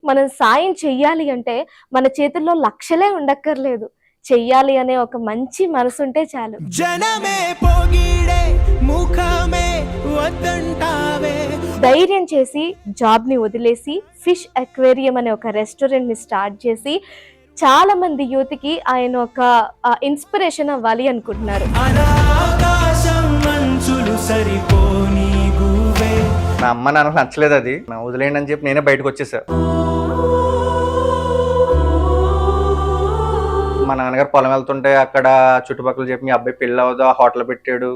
మనం సాయం చెయ్యాలి అంటే మన చేతుల్లో లక్షలే ఉండక్కర్లేదు. చెయ్యాలి అనే ఒక మంచి మనసుంటే చాలు. జనమే పొగిడే ముఖమే వద్దంటావే. ధైర్యం చేసి జాబ్ని వదిలేసి ఫిష్ అక్వేరియం అనే ఒక రెస్టారెంట్ని స్టార్ట్ చేసి చాలా మంది యూత్కి ఆయన ఒక ఇన్స్పిరేషన్ అవ్వాలి అనుకుంటున్నారు. ఆకాశం మంచులు సరిపోని గువే. నా అమ్మ నాన్నకు నచ్చలేదు అది, నా వదిలేయండి అని చెప్పి నేనే బయటకు వచ్చేసా. మా నాన్నగారు పొలం వెళ్తుంటే అక్కడ చుట్టుపక్కల చెప్పి మీ అబ్బాయి పెళ్ళి అవ్వదు, ఆ హోటల్ పెట్టాడు.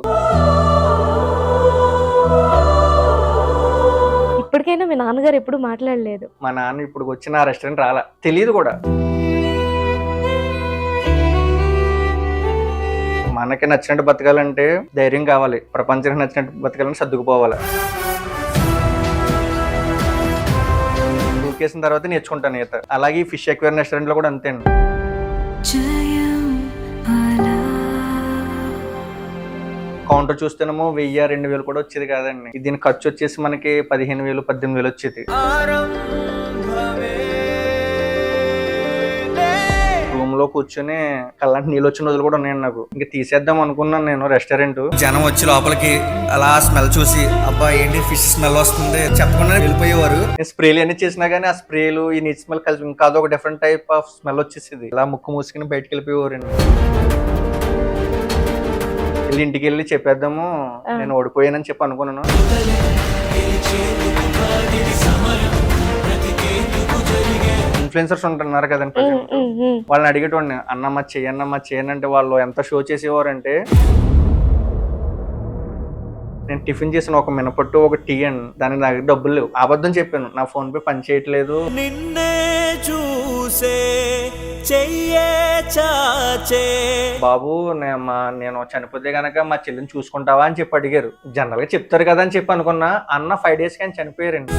ఇప్పటికైనా మీ నాన్నగారు ఎప్పుడు మాట్లాడలేదు. మా నాన్న ఇప్పుడు వచ్చిన ఆ రెస్టారెంట్ రాలా, తెలియదు కూడా. మనకి నచ్చినట్టు బతకాలంటే ధైర్యం కావాలి, ప్రపంచానికి నచ్చినట్టు బతకాలంటే సర్దుకుపోవాలి. దూకేసిన తర్వాత నేర్చుకుంటాను ఈత. అలాగే ఈ ఫిష్ అక్వేరియం రెస్టారెంట్ లో కూడా అంతే అండి. కౌంటర్ చూస్తేనేమో 1000-2000 కూడా వచ్చేది కాదండి. దీని ఖర్చు వచ్చేసి మనకి 15,000-18,000 వచ్చేది. రూమ్ లో కూర్చొని కళ్ళంటి నీళ్ళు వచ్చిన రోజులు కూడా ఉన్నాయండి నాకు. ఇంకా తీసేద్దాం అనుకున్నాను నేను రెస్టారెంట్. జనం వచ్చి లోపలికి అలా స్మెల్ చూసి అబ్బా ఏంటి ఫిష్ స్మెల్ వస్తుంది చెప్పకుండా వెళ్ళిపోయేవారు. స్ప్రేలు అన్ని చేసినా గానీ ఆ స్ప్రేలు ఈ నీటి స్మెల్ కలిసి ఇంకా అదొక డిఫరెంట్ టైప్ ఆఫ్ స్మెల్ వచ్చేసింది. ఇలా ముక్కు మూసుకుని బయటకు వెళ్ళిపోయేవారండి. ఇంటికి వెళ్ళి చెప్పేద్దాము నేను ఓడిపోయానని చెప్పి అనుకున్నాను. ఇన్ఫ్లుయెన్సర్స్ ఉంటున్నారు కదండి, వాళ్ళని అడిగేటోడిని అన్నమ్మ చేయను అంటే వాళ్ళు ఎంత షో చేసేవారంటే, నేను టిఫిన్ చేసిన ఒక మినపట్టు ఒక టీ అండి, దానికి నా దగ్గర డబ్బులు లేవు. అబద్ధం చెప్పాను, నా ఫోన్ పే పని చేయట్లేదు. నిన్నే చూసే చెయ్యే చాచే. బాబు నేను చనిపోతే గనక మా చెల్లిని చూసుకుంటావా అని చెప్పి అడిగారు. జనరల్ గా చెప్తారు కదా అని చెప్పి అనుకున్నా. అన్న 5 days కానీ చనిపోయారండి.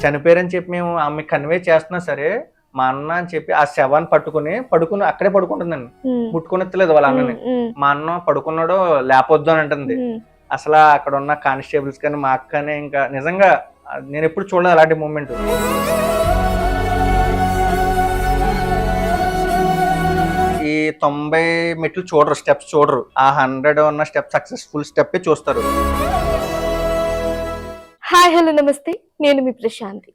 చనిపోయారని చెప్పి మేము ఆమె కన్వే చేస్తున్నా సరే, మా అన్న అని చెప్పి ఆ శవాన్ని పట్టుకుని అక్కడే పడుకుంటుందండి. ముట్టుకునెత్తలేదు వాళ్ళ అన్నని. మా అన్న పడుకున్నాడో లేపొద్దు అని అంటుంది. అసలు అక్కడ ఉన్న కానిస్టేబుల్స్ కానీ మా అక్కనే ఇంకా నిజంగా నేను ఎప్పుడు చూడలేదు అలాంటి మూమెంట్. ఈ 90 మెట్లు చూడరు, స్టెప్స్ చూడరు. ఆ 100 ఉన్న స్టెప్ సక్సెస్ఫుల్ స్టెప్ చూస్తారు. హాయ్ హలో నమస్తే, నేను మీ ప్రశాంతి.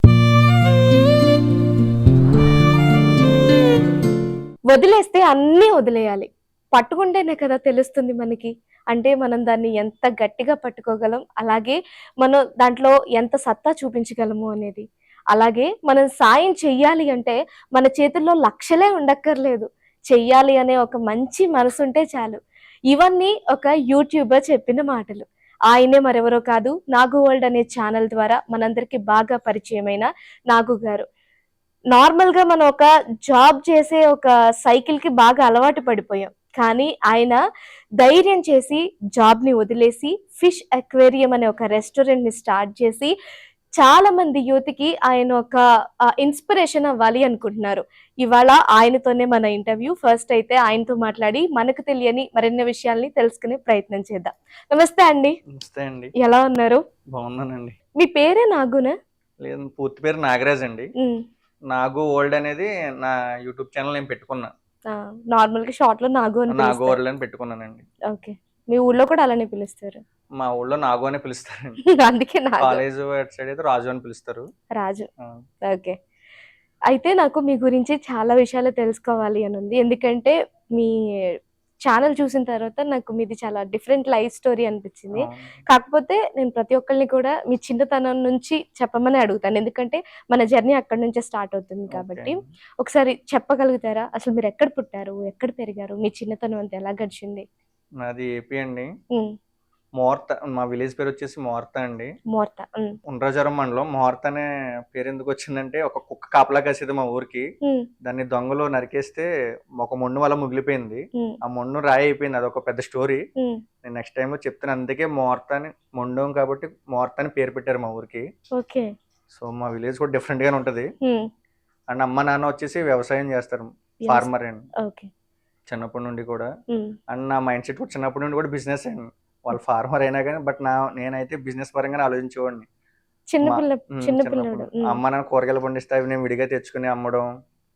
వదిలేస్తే అన్నీ వదిలేయాలి, పట్టుకుంటేనే కదా తెలుస్తుంది మనకి. అంటే మనం దాన్ని ఎంత గట్టిగా పట్టుకోగలం, అలాగే మనం దాంట్లో ఎంత సత్తా చూపించగలము అనేది. అలాగే మనం సాయం చెయ్యాలి అంటే మన చేతుల్లో లక్షలే ఉండక్కర్లేదు. చెయ్యాలి అనే ఒక మంచి మనసుంటే చాలు. ఇవన్నీ ఒక యూట్యూబర్ చెప్పిన మాటలు. ఆయనే మరెవరో కాదు, నాగు వరల్డ్ అనే ఛానల్ ద్వారా మనందరికి బాగా పరిచయమైన నాగు గారు. నార్మల్గా మనం ఒక జాబ్ చేసే ఒక సైకిల్కి బాగా అలవాటు పడిపోయాం. కానీ ఆయన ధైర్యం చేసి జాబ్ని వదిలేసి ఫిష్ అక్వేరియం అనే ఒక రెస్టారెంట్ని స్టార్ట్ చేసి చాలా మంది యూత్కి ఆయన ఒక ఇన్స్పిరేషన్ అవ్వాలి అనుకుంటున్నారు. ఇవాళ ఆయనతోనే మన ఇంటర్వ్యూ. ఫస్ట్ అయితే ఆయనతో మాట్లాడి మనకు తెలియని మరిన్ని విషయాల్ని తెలుసుకునే ప్రయత్నం చేద్దాం. నమస్తే అండి. నమస్తే అండి. ఎలా ఉన్నారు? బాగున్నానండి. మీ పేరే నాగునా? లేదు, పూర్తి పేరు నాగరాజ్ అండి. నాగు వరల్డ్ అనేది నా యూట్యూబ్ ఛానల్ నేను పెట్టుకున్నా. నార్మల్ గా షార్ట్ లో నాగు వరల్డ్ అని పెట్టుకున్నానండి. ఓకే, మీ ఊళ్ళో కూడా అలానే పిలుస్తారు? మా ఊళ్ళో నాగు అని పిలుస్తారండి. అందుకే కాలేజ్ సైడ్ అయితే రాజు అని పిలుస్తారు. రాజు. ఓకే, అయితే నాకు మీ గురించి చాలా విషయాలు తెలుసుకోవాలి అని ఉంది. ఎందుకంటే మీ ఛానల్ చూసిన తర్వాత నాకు మీది చాలా డిఫరెంట్ లైఫ్ స్టోరీ అనిపించింది. కాకపోతే నేను ప్రతి ఒక్కరిని కూడా మీ చిన్నతనం నుంచి చెప్పమని అడుగుతాను, ఎందుకంటే మన జర్నీ అక్కడి నుంచే స్టార్ట్ అవుతుంది కాబట్టి. ఒకసారి చెప్పగలుగుతారా, అసలు మీరు ఎక్కడ పుట్టారు, ఎక్కడ పెరిగారు, మీ చిన్నతనం అంతా ఎలా గడిచింది? నాది ఏపీ అండి. ముహూర్త, మా విలేజ్ పేరు వచ్చేసి ముహూర్త అండి. ముహూర్త ఉండ్రాజవరం మండలం. ముహూర్త అనే పేరు ఎందుకు వచ్చిందంటే, ఒక కుక్క కాపలా కాసేది మా ఊరికి. దాన్ని దొంగలు నరికేస్తే ఒక మొండు వల్ల మిగిలిపోయింది. ఆ మొండు రాయి అయిపోయింది. అదొక పెద్ద స్టోరీ. నేను నెక్స్ట్ టైం చెప్తాను. అందుకే ముహూర్త అని, మొండం కాబట్టి ముహూర్త అని పేరు పెట్టారు మా ఊరికి. సో మా విలేజ్ కూడా డిఫరెంట్ గానే ఉంటది. అండ్ అమ్మ నాన్న వచ్చేసి వ్యవసాయం చేస్తారు, ఫార్మర్ అండి చిన్నప్పటి నుండి కూడా. అండ్ నా మైండ్ సెట్ కూడా చిన్నప్పటి నుండి కూడా బిజినెస్ అండి. వాళ్ళు ఫార్మర్ అయినా కానీ బట్ నేనైతే బిజినెస్ పరంగానే ఆలోచించేవాడిని. చిన్నపిల్ల చిన్నప్పుడు చిన్నపిల్లడు అమ్మ నాన్న కూరగాయలు పండిస్తే అవి నేను విడిగా తెచ్చుకుని అమ్మడం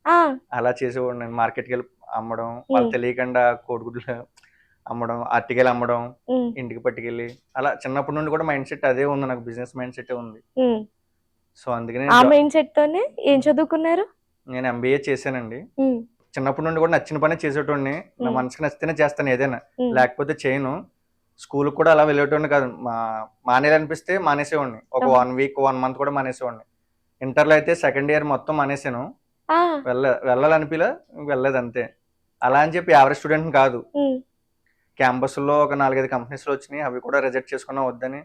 ఆ అలా చేసేవాడిని. నేను మార్కెట్కి వెళ్ళి అమ్మడం, వాళ్ళు తెలియకుండా కోడిగుడ్లు అమ్మడం, అరటికాయలు అమ్మడం, ఉమ్, ఇంటికి పట్టుకెళ్ళి అలా చిన్నప్పటి నుండి కూడా మైండ్ సెట్ అదే ఉంది, నాకు బిజినెస్ మైండ్ సెట్ ఉంది. ఉమ్. సో అందుకని ఆ మైండ్ సెట్ తోనే ఏం చదువుకున్నారు? నేను ఎంబీఏ చేశానండి. ఉమ్, చిన్నప్పటి నుండి కూడా నచ్చిన పని చేసేటోడిని. నా మనసుకి నచ్చితేనే చేస్తాను ఏదైనా, ఉమ్, లేకపోతే చేయను. స్కూల్కి కూడా అలా వెళ్ళేటోడిని కాదు. మానేయాలనిపిస్తే మానేసేవాడిని. ఒక 1 వీక్ 1 మంత్ కూడా మానేసేవాడిని. ఇంటర్లో అయితే సెకండ్ ఇయర్ మొత్తం మానేసాను. ఆ, వెళ్ళాలనిపిలా, వెళ్ళలేదు అంతే. అలా అని చెప్పి యావరేజ్ స్టూడెంట్ కాదు. ఉమ్, క్యాంపస్లో ఒక 4-5 కంపెనీస్లో వచ్చినాయి, అవి కూడా రిజెక్ట్ చేసుకున్నా వద్దని.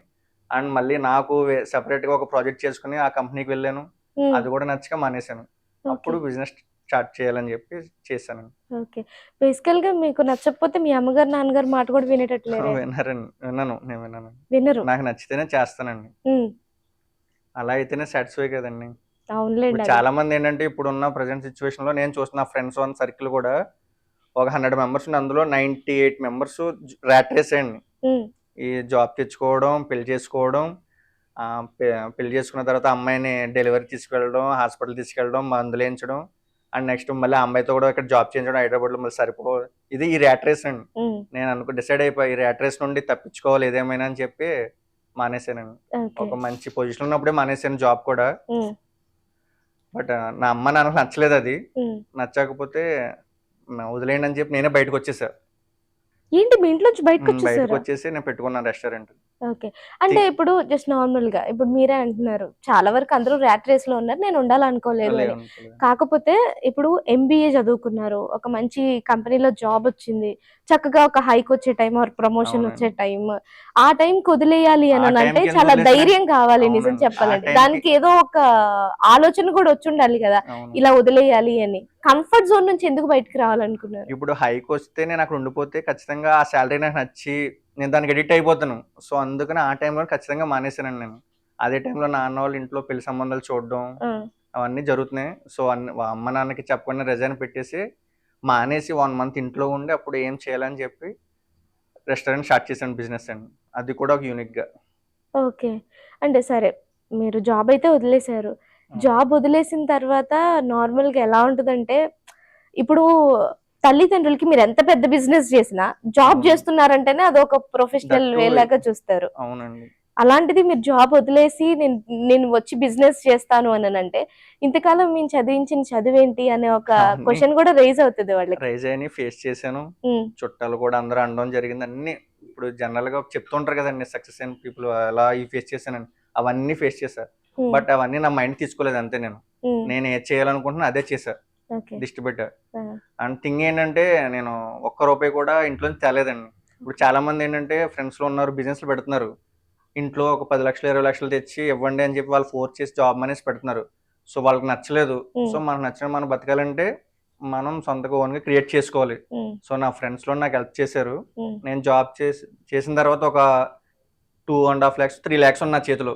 అండ్ మళ్ళీ నాకు సెపరేట్గా ఒక ప్రాజెక్ట్ చేసుకుని ఆ కంపెనీకి వెళ్ళాను. ఉమ్. అది కూడా నచ్చక మానేశాను. అప్పుడు బిజినెస్ స్టార్ట్ చేయాలని చెప్పి చేశాను. ఓకే. బేసికల్ గా మీకు నచ్చకపోతే మీ అమ్మగారు నాన్నగారు మాట కూడా వినేటట్లేరే? నేను విన్నాను. వినరు. నాకు నచ్చితేనే చేస్తానండి. ఉమ్, అలా అయితేనే సాటిస్ఫై కదండి. అవునులేండి. ఇప్పుడు చాలా మంది ఏంటంటే ఇప్పుడున్న ప్రజెంట్ సిచ్యువేషన్ లో నేను చూస్తున్న ఫ్రెండ్స్ వన్ సర్కిల్ కూడా ఒక 100 మెంబర్స్ ఉంది, అందులో 98 మెంబర్స్ ర్యాట్ రేస్ అండి. ఉమ్, ఈ జాబ్ తెచ్చుకోవడం, పెళ్లి చేసుకోవడం, పెళ్లి చేసుకున్న తర్వాత అమ్మాయిని డెలివరీ తీసుకెళ్ళడం, హాస్పిటల్ తీసుకెళ్ళడం, మందులు వేయించడం, అండ్ నెక్స్ట్ మళ్ళీ ఆ అమ్మాయితో కూడా ఇక్కడ జాబ్ చేయించడం హైదరాబాద్ లో, మళ్ళీ ఇది ఈ ర్యాట్ రేస్ అండి. ఉమ్, నేను డిసైడ్ అయిపోయి ఈ ర్యాట్ రేస్ నుండి తప్పించుకోవాలి ఏదేమైనా అని చెప్పి మానేశానండి. ఓకే. ఒక మంచి పొజిషన్ ఉన్నప్పుడే మానేశాను జాబ్ కూడా. ఉమ్, బట్ నా అమ్మ నాన్నకు నచ్చలేదు అది. ఉమ్. నచ్చకపోతే వదిలేయండి అని చెప్పి నేనే బయటకు వచ్చేసా. ఏంటి మీ ఇంట్లోంచి బయటకు బయటకు వచ్చేసారా? వచ్చేసి నేను పెట్టుకున్నాను రెస్టారెంట్. ఓకే. అంటే ఇప్పుడు జస్ట్ నార్మల్ గా ఇప్పుడు మీరే అంటున్నారు చాలా వరకు అందరూ ర్యాట్ రేస్ లో ఉన్నారు, నేను ఉండాలనుకోలేదు అని. కాకపోతే ఇప్పుడు ఎంబీఏ చదువుకున్నారు, ఒక మంచి కంపెనీలో జాబ్ వచ్చింది, చక్కగా ఒక హైక్ వచ్చే టైం ఆర్ ప్రమోషన్ అవునండి. వచ్చే టైం, ఆ టైం వదిలేయాలి ఆ అని అంటే టైంకి చాలా ఎందుకు ధైర్యం కావాలి. నిజం అవునండి. చెప్పాలంటే ఆ టైంకి- దానికి ఏదో ఒక ఆలోచన కూడా వచ్చి ఉండాలి కదా, అవును. ఇలా వదిలేయాలి అని. కంఫర్ట్ జోన్ నుంచి ఎందుకు బయటకు రావాలనుకున్నారు? ఇప్పుడు హైక్ వస్తే నేను అక్కడ ఉండిపోతే ఖచ్చితంగా ఆ శాలరీ నాకు నచ్చి నేను దానికి ఎడిట్ అయిపోతాను. సో అందుకని ఆ టైంలో ఖచ్చితంగా మానేశానండి నేను. అదే టైంలో నాన్న వాళ్ళు ఇంట్లో పెళ్లి సంబంధాలు చూడడం ఆ, అవన్నీ జరుగుతున్నాయి. సో అమ్మ నాన్నకి చెప్పకుండా రిజైన్ పెట్టేసి మానేసి 1 మంత్ ఇంట్లో ఉండి అప్పుడు ఏం చేయాలని చెప్పి రెస్టారెంట్ స్టార్ట్ చేశాను బిజినెస్ అండి. అది కూడా ఒక యూనిక్ గా. ఓకే. అంటే సరే, మీరు జాబ్ అయితే వదిలేశారు. జాబ్ వదిలేసిన తర్వాత నార్మల్ గా ఎలా ఉంటుందంటే, ఇప్పుడు తల్లిదండ్రులకి మీరు ఎంత పెద్ద బిజినెస్ చేసినా జాబ్ అవును. చేస్తున్నారంటేనే అదొక ప్రొఫెషనల్ That too. వే లాగా చూస్తారు. అవునండి. అలాంటిది మీరు జాబ్ వదిలేసి నేను వచ్చి బిజినెస్ చేస్తాను అని అంటే, ఇంతకాలం మేము చదివించిన చదువేంటి అనే ఒక అవును. క్వశ్చన్ కూడా రైజ్ అవుతుంది వాళ్ళకి. రైజ్ అని ఫేస్ చేశాను. ఉమ్, చుట్టాలు కూడా అందరూ అనడం జరిగింది. అన్ని ఇప్పుడు జనరల్ గా చెప్తుంటారు కదండి, సక్సెస్ అయిన పీపుల్ అలా ఫేస్ చేశానండి. అవన్నీ ఫేస్ చేశా. ఉమ్, బట్ అవన్నీ నా మైండ్ తీసుకోలేదు అంతే. ఉమ్, నేను ఏది చేయాలనుకుంటున్నా అదే చేశా, ఓకే. దిష్టి పెట్టా. ఆ, అండ్ థింగ్ ఏంటంటే నేను ఒక్క రూపాయి కూడా ఇంట్లోంచి తేలేదండి. ఇప్పుడు చాలా మంది ఏంటంటే ఫ్రెండ్స్ లో ఉన్నారు, బిజినెస్లు పెడుతున్నారు. ఇంట్లో ఒక 10 లక్షలు 20 లక్షలు తెచ్చి ఇవ్వండి అని చెప్పి వాళ్ళు ఫోర్స్ చేసి జాబ్ అనేసి పెడుతున్నారు. సో వాళ్ళకి నచ్చలేదు. ఉమ్, సో మనకు నచ్చిన మనం బతకాలంటే మనం సొంతగా ఓన్గా క్రియేట్ చేసుకోవాలి. ఉమ్, సో నా ఫ్రెండ్స్ లో నాకు హెల్ప్ చేశారు. ఉమ్. నేను జాబ్ చేసిన తర్వాత ఒక 2.5 lakhs 3 lakhs ఉన్న నా చేతిలో.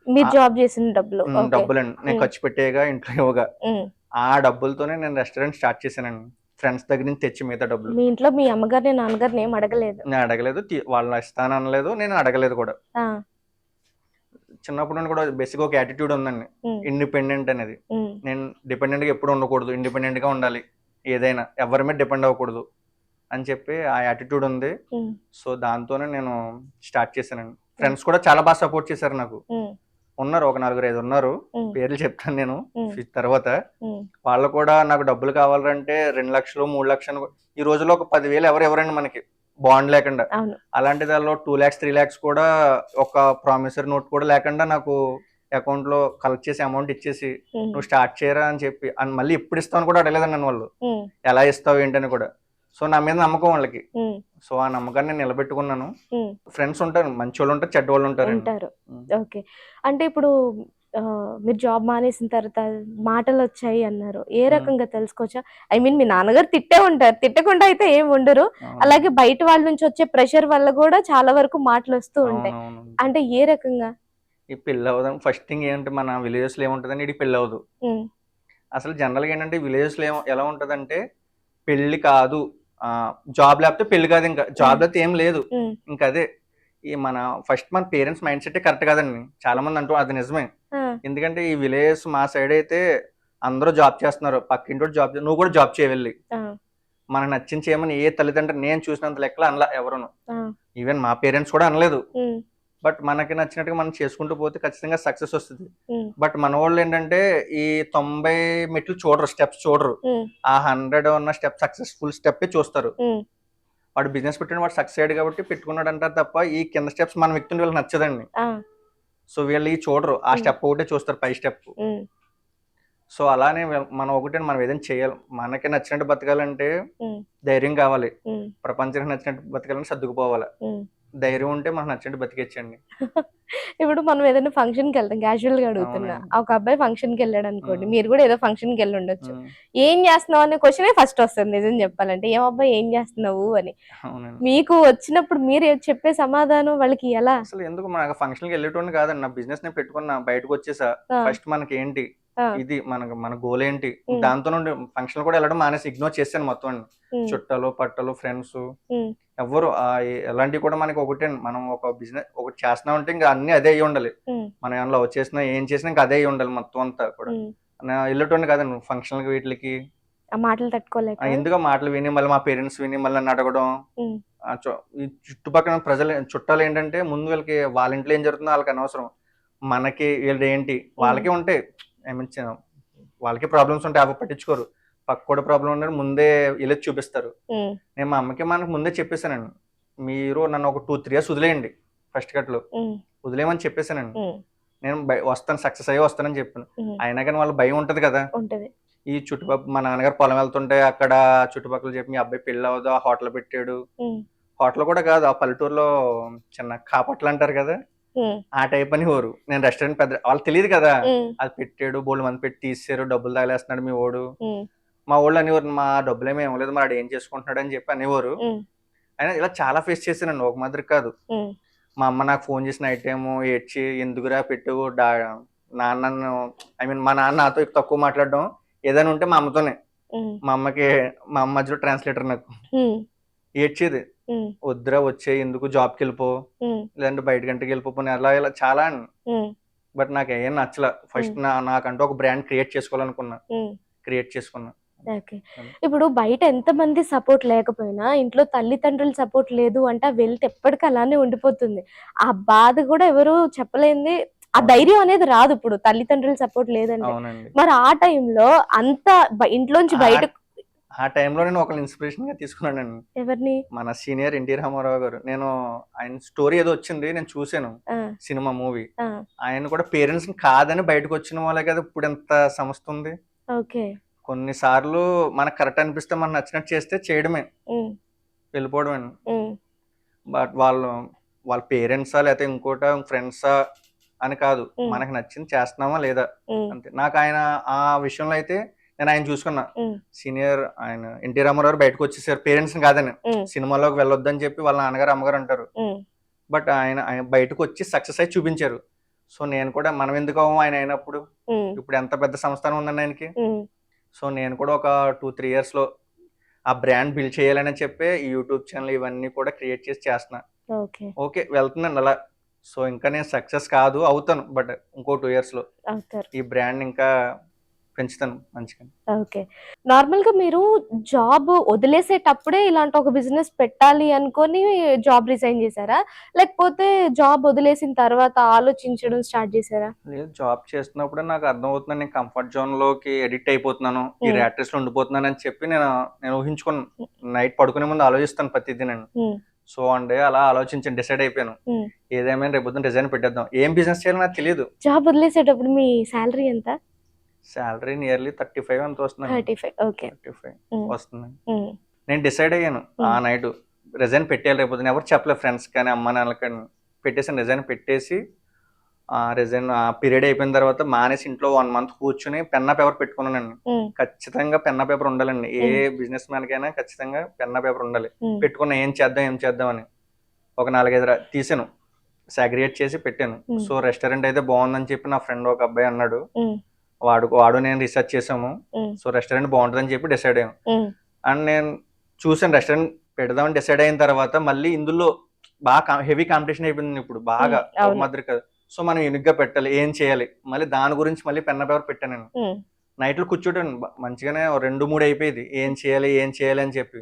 మీరు జాబ్ చేసిన డబ్బులు. ఓకే. డబ్బులండి నేను ఉమ్. ఖర్చు పెట్టేగా ఇంట్లో ఇవ్వగా. ఉమ్. ఆ డబ్బులతోనే నేను రెస్టారెంట్ స్టార్ట్ చేశానండి. ఫ్రెండ్స్ దగ్గర నుంచి తెచ్చి మిగతా డబ్బులు. మీ ఇంట్లో మీ అమ్మగారిని నాన్నగారిని ఏం అడగలేదు? నేను అడగలేదు, వాళ్ళు ఇస్తానలేదు, నేను అడగలేదు కూడా. ఆ, చిన్నప్పటి నుండి కూడా బేసిక్ ఒక యాటిట్యూడ్ ఉందండి, ఉమ్, ఇండిపెండెంట్ అనేది. ఉమ్, నేను డిపెండెంట్ గా ఎప్పుడు ఉండకూడదు, ఇండిపెండెంట్ గా ఉండాలి, ఏదైనా ఎవరి మీద డిపెండ్ అవ్వకూడదు అని చెప్పి ఆ యాటిట్యూడ్ ఉంది. ఉమ్, సో దాంతోనే నేను స్టార్ట్ చేశానండి. ఫ్రెండ్స్ కూడా చాలా బాగా సపోర్ట్ చేశారు నాకు. ఉమ్, ఉన్నారు, ఒక 4-5 ఉన్నారు, ఉమ్, పేర్లు చెప్తాను నేను ఉమ్, తర్వాత. ఉమ్, వాళ్ళు కూడా నాకు డబ్బులు కావాలంటే 2 లక్షలు 3 లక్షలు, ఈ రోజుల్లో ఒక 10,000 ఎవరండి మనకి బాండ్ లేకుండా. అవును. అలాంటి దానిలో 2 lakhs 3 lakhs కూడా ఒక ప్రామిసరీ నోట్ కూడా లేకుండా నాకు అకౌంట్ లో కలెక్ట్ చేసి అమౌంట్ ఇచ్చేసి ఉమ్, నువ్వు స్టార్ట్ చేయరా అని చెప్పి, మళ్ళీ ఎప్పుడు ఇస్తావు కూడా అడగలేదండి నన్ను వాళ్ళు, ఉమ్, ఎలా ఇస్తావు ఏంటని కూడా. సో నా మీద నమ్మకం వాళ్ళకి. ఉమ్, సో ఆ నమ్మకాన్ని నేను నిలబెట్టుకున్నాను. ఉమ్. ఫ్రెండ్స్ ఉంటారు, మంచి వాళ్ళు ఉంటారు, చెడ్డ వాళ్ళు ఉంటారు. ఉంటారు. ఓకే. అంటే ఇప్పుడు మీరు జాబ్ మానేసిన తర్వాత మాటలు వచ్చాయి అన్నారు, ఏ రకంగా తెలుసుకోవచ్చా? ఐ మీన్ మీ నాన్నగారు తిట్టే ఉంటారు, తిట్టకుండా అయితే ఏం ఉండరు. అలాగే బయట వాళ్ళ నుంచి వచ్చే ప్రెషర్ వల్ల కూడా చాలా వరకు మాటలు వస్తూ ఉంటాయి. అంటే ఏ రకంగా? ఈ పెళ్ళి అవ్వదాం ఫస్ట్ థింగ్ ఏంటంటే మన విలేజెస్ లో ఏముంటదండి, ఇది పెళ్ళి అవ్వదు. ఉమ్, అసలు జనరల్ గా ఏంటంటే విలేజెస్ లో ఎలా ఉంటదంటే పెళ్లి కాదు, జాబ్ లేకపోతే పెళ్లి కాదు, ఇంకా జాబ్ లేకపోతే ఏం లేదు, ఉమ్, ఇంకా అదే. ఈ ఫస్ట్ మన పేరెంట్స్ మైండ్ సెట్ కరెక్ట్ కాదండి. చాలా మంది అంటూ అది నిజమే. ఆ, ఎందుకంటే ఈ విలేజ్ మా సైడ్ అయితే అందరూ జాబ్ చేస్తున్నారు. పక్కింటి జాబ్ నువ్వు కూడా జాబ్ చేయవెళ్ళి ఆ, మనకు నచ్చింది చేయమని ఏ తల్లిదండ్రులు నేను చూసినంత లెక్కలు అనలా ఎవరును. ఆ, ఈవెన్ మా పేరెంట్స్ కూడా అనలేదు. ఉమ్, బట్ మనకి నచ్చినట్టుగా మనం చేసుకుంటూ పోతే ఖచ్చితంగా సక్సెస్ వస్తుంది. ఉమ్, బట్ మన వాళ్ళు ఏంటంటే ఈ 90 మెట్లు చూడరు, స్టెప్స్ చూడరు. ఉమ్, ఆ 100 ఉన్న స్టెప్ సక్సెస్ఫుల్ స్టెప్ చూస్తారు. ఉమ్, వాడు బిజినెస్ పెట్టిన వాడు సక్సెస్ అయ్యాడు కాబట్టి పెట్టుకున్నాడు అంటారు తప్ప ఈ కింద స్టెప్స్ మన వ్యక్తిని వీళ్ళకి నచ్చదండి. ఆ, సో వీళ్ళు ఈ చూడరు, ఆ స్టెప్ ఒకటే చూస్తారు, పై స్టెప్. ఉమ్, సో అలానే మనం ఒకటే మనం ఏదైనా చేయాలి. మనకి నచ్చినట్టు బతకాలంటే ఉమ్, ధైర్యం కావాలి. ఉమ్, ప్రపంచానికి నచ్చినట్టు బతకాలంటే సర్దుకుపోవాలి. ఉమ్. ధైర్యం ఉంటే మనకు నచ్చినట్టు బతికేచ్చండి. ఇప్పుడు మనం ఏదైనా ఫంక్షన్ కి వెళ్తాం, క్యాజువల్ గా అడుగుతున్నా. అవునండి. ఒక అబ్బాయి ఫంక్షన్ కి వెళ్ళాడు అనుకోండి, ఉమ్. మీరు కూడా ఏదో ఫంక్షన్ కి వెళ్ళి ఉండొచ్చు. ఉమ్, ఏం చేస్తున్నావు అనే క్వశ్చనే ఫస్ట్ వస్తుంది నిజం చెప్పాలంటే. ఏం అబ్బాయి ఏం చేస్తున్నావు అని. అవునండి. మీకు వచ్చినప్పుడు మీరు చెప్పే సమాధానం వాళ్ళకి ఎలా? అసలు ఎందుకు మనకు ఫంక్షన్కి వెళ్ళేటోని కాదండి. నా బిజినెస్ నేను పెట్టుకున్నా, బయటకు వచ్చేసా. ఆ, ఫస్ట్ మనకి ఏంటి, ఆ, ఇది మన గోల్ ఏంటి, ఉమ్, దాంతో నుండి ఫంక్షన్ కూడా వెళ్ళడం మానేసి ఇగ్నోర్ చేశాను మొత్తం అండి. ఉమ్, చుట్టాలు పట్టలు ఫ్రెండ్స్ ఉమ్, ఎవ్వరు ఎలాంటివి కూడా మనకి ఒకటే. మనం ఒక బిజినెస్ ఒకటి చేస్తున్నాం అంటే ఇంకా అన్ని అదే అయ్యి ఉండాలి. ఉమ్, మనం ఏమైనా లవ్ చేసినా ఏం చేసినా ఇంకా అదే అయ్యి ఉండాలి మొత్తం అంతా కూడా. ఉమ్. నా వెళ్ళేటోని కాదండి ఫంక్షన్లకి వీటికి. ఆ మాటలు తట్టుకోలేక. ఎందుకు మాటలు విని మళ్ళీ మా పేరెంట్స్ విని మళ్ళీ నన్ను అడగడం. ఉమ్, ఈ చుట్టుపక్కల ప్రజలు చుట్టాలు ఏంటంటే ముందు వీళ్ళకి వాళ్ళ ఇంట్లో ఏం జరుగుతుందో వాళ్ళకి అనవసరం. మనకి వీళ్ళు ఏంటి వాళ్ళకే ఉంటాయి. ఐ మీన్ వాళ్ళకి ప్రాబ్లమ్స్ ఉంటాయి, అవి పట్టించుకోరు. పక్క కూడా ప్రాబ్లం ఉంటే ముందే వెళ్ళి చూపిస్తారు. ఉమ్, నేను మా అమ్మకి మనకు ముందే చెప్పేశానండి, మీరు నన్ను ఒక 2-3 years వదిలేయండి, ఫస్ట్ కట్లో ఉమ్, వదిలేయమని చెప్పేశానండి. ఉమ్, నేను వస్తాను, సక్సెస్ అయ్యి వస్తానని చెప్పాను. ఉమ్. అయినా కానీ వాళ్ళ భయం ఉంటది కదా. ఉంటది. ఈ చుట్టుపక్కల మా నాన్నగారు పొలం వెళ్తుంటే అక్కడ చుట్టుపక్కల చెప్పి మీ అబ్బాయి పెళ్ళి అవ్వదు, ఆ హోటల్ పెట్టాడు. ఉమ్, హోటల్ కూడా కాదు, ఆ పల్లెటూరులో చిన్న కాపట్లు అంటారు కదా, ఉమ్, ఆ టైప్ అని ఊరు. నేను రెస్టారెంట్ పెద్ద వాళ్ళకి తెలియదు కదా, ఉమ్, అది పెట్టాడు, బోల్డ్ మంది పెట్టి తీసారు, డబ్బులు తగిలేస్తున్నాడు మీ ఓడు. ఉమ్, మా వాళ్ళు అనేవారు మా డబ్బులేమీ ఇవ్వలేదు, మరి ఆడు ఏం చేసుకుంటున్నాడు అని చెప్పి అనేవారు. ఉమ్, అయినా ఇలా చాలా ఫేస్ చేశానండి, ఒక మాదిరి కాదు. ఉమ్, మా అమ్మ నాకు ఫోన్ చేసి నైట్ టైము ఏడ్చి ఎందుకురా పెట్టు నాన్న, ఐ మీన్ మా నాన్న నాతో తక్కువ మాట్లాడడం ఏదైనా ఉంటే మా అమ్మతోనే. ఉమ్, మా అమ్మ మధ్యలో ట్రాన్స్లేటర్ నాకు. ఉమ్, ఏడ్చేది, ఉమ్, వద్దురా వచ్చే ఎందుకు జాబ్కి వెళ్ళిపో, ఉమ్, లేదంటే బయట గంటకి వెళ్ళిపోయి అలా ఇలా చాలా. ఉమ్, బట్ నాకు ఏం నచ్చల. ఫస్ట్ నాకంటూ ఒక బ్రాండ్ క్రియేట్ చేసుకోవాలనుకున్నా, ఉమ్. క్రియేట్ చేసుకున్నా. ఓకే. ఇప్పుడు బయట ఎంతమంది సపోర్ట్ లేకపోయినా ఇంట్లో తల్లిదండ్రుల సపోర్ట్ లేదు అంటే వెళ్తే ఎప్పటికీ అలానే ఉండిపోతుంది. ఆ బాధ కూడా ఎవరు చెప్పలేంది. ఆ ధైర్యం అనేది రాదు ఇప్పుడు తల్లిదండ్రుల సపోర్ట్ లేదంటే. అవునండి. మరి ఆ టైంలో అంత ఇంట్లోంచి బయట ఆ టైంలో నేను ఒక ఇన్స్పిరేషన్ గా తీసుకున్నానండి, ఎవరిని? మన సీనియర్ ఎన్టీ రామారావు గారు. నేను ఆయన స్టోరీ ఏదో వచ్చింది, నేను చూసాను ఆ, సినిమా మూవీ. ఆ, ఆయన కూడా పేరెంట్స్ కాదని బయటకు వచ్చిన వాళ్ళే కదా ఇప్పుడు ఎంత సంస్థ ఉంది. ఓకే. కొన్నిసార్లు మనకు కరెక్ట్ అనిపిస్తే మనం నచ్చినట్టు చేస్తే చేయడమే, ఉమ్, వెళ్ళిపోవడమే. ఉమ్, బట్ వాళ్ళ పేరెంట్సా లేకపోతే ఇంకోట ఫ్రెండ్సా అని కాదు, మనకు నచ్చింది చేస్తున్నామా లేదా ఉమ్, అంతే. నాకు ఆయన ఆ విషయంలో అయితే నేను ఆయన చూసుకున్నా. ఉమ్, సీనియర్ ఆయన ఎన్టీ రామారావు గారు బయటకు వచ్చేసారు, పేరెంట్స్ కాదని. ఉమ్, సినిమాలోకి వెళ్ళొద్దని చెప్పి వాళ్ళ నాన్నగారు అమ్మగారు అంటారు. ఉమ్, బట్ ఆయన బయటకు వచ్చి సక్సెస్ అయి చూపించారు. సో నేను కూడా మనం ఎందుకు అవ్వం ఆయన అయినప్పుడు. ఉమ్, ఇప్పుడు ఎంత పెద్ద సంస్థానం ఉందండి ఆయనకి. ఉమ్. సో నేను కూడా ఒక 2-3 years లో ఆ బ్రాండ్ బిల్డ్ చేయాలని చెప్పి ఈ యూట్యూబ్ ఛానల్ ఇవన్నీ కూడా క్రియేట్ చేసి చేస్తున్నా. ఓకే. ఓకే వెళ్తున్నాను అలా. సో ఇంకా నేను సక్సెస్ కాదు, అవుతాను, బట్ ఇంకో 2 years లో అవుతారు. ఈ బ్రాండ్ ఇంకా పెంచుతాను మంచిగా. ఓకే. నార్మల్ గా మీరు జాబ్ వదిలేసేటప్పుడే ఇలాంటి ఒక బిజినెస్ పెట్టాలి అనుకొని జాబ్ రిజైన్ చేశారా, లేకపోతే జాబ్ వదిలేసిన తర్వాత ఆలోచించడం స్టార్ట్ చేశారా? లేదు, జాబ్ చేస్తున్నప్పుడే నాకు అర్థమవుతున్నాను నేను కంఫర్ట్ జోన్ లోకి ఎడిక్ట్ అయిపోతున్నాను, ఈ ర్యాట్ రేస్ లో ఉండిపోతున్నాను అని చెప్పి నేను ఊహించుకున్నాను. నైట్ పడుకునే ముందు ఆలోచిస్తాను ప్రతిదీ నేను. ఉమ్, సో అంటే అలా ఆలోచించి డిసైడ్ అయిపోయాను, ఉమ్. ఏదేమైనా రేపు పొద్దున్న డిజైన్ పెట్టేద్దాం. ఏం బిజినెస్ చేయాలో నాకు తెలియదు. జాబ్ వదిలేసేటప్పుడు మీ శాలరీ ఎంత? శాలరీ నియర్లీ 35 అంత వస్తుంది. 35. ఓకే. 35 ఉమ్, వస్తుంది. ఉమ్, నేను డిసైడ్ అయ్యాను ఆ నైట్ రిజైన్ పెట్టేయాలి రేపు పొద్దున్న. ఎవరు చెప్పలేదు, ఫ్రెండ్స్ కానీ అమ్మ నాన్నలు కానీ. పెట్టేసాను, రిజైన్ పెట్టేసి రిజైన్ పీరియడ్ అయిపోయిన తర్వాత మానేసి ఇంట్లో 1 month కూర్చుని పెన్నా పేపర్ పెట్టుకున్నానండి. ఉమ్, ఖచ్చితంగా పెన్నా పేపర్ ఉండాలండి, ఏ బిజినెస్ మ్యాన్ కైనా ఖచ్చితంగా పెన్నా పేపర్ ఉండాలి. ఉమ్, పెట్టుకున్నా ఏం చేద్దాం అని. ఒక 4-5 తీసాను, సాగ్రియేట్ చేసి పెట్టాను. సో రెస్టారెంట్ అయితే బాగుందని చెప్పి నా ఫ్రెండ్ ఒక అబ్బాయి అన్నాడు, ఉమ్, వాడు నేను రీసెర్చ్ చేసాము. ఉమ్, సో రెస్టారెంట్ బాగుంటుందని చెప్పి డిసైడ్ అయ్యాము. ఉమ్, అండ్ నేను చూసాను రెస్టారెంట్ పెడదామని డిసైడ్ అయిన తర్వాత మళ్ళీ ఇందులో బాగా హెవీ కాంపిటీషన్ అయిపోయింది ఇప్పుడు బాగా ఒక అవును. మాదిరి కాదు. సో మనం యూనిక్ గా పెట్టాలి, ఏం చేయాలి, మళ్ళీ దాని గురించి మళ్ళీ పెన్ పేపర్ పెట్టాను నేను. నైట్లు కూర్చోటాను మంచిగానే 2-3 అయిపోయేది, ఏం చేయాలి అని చెప్పి.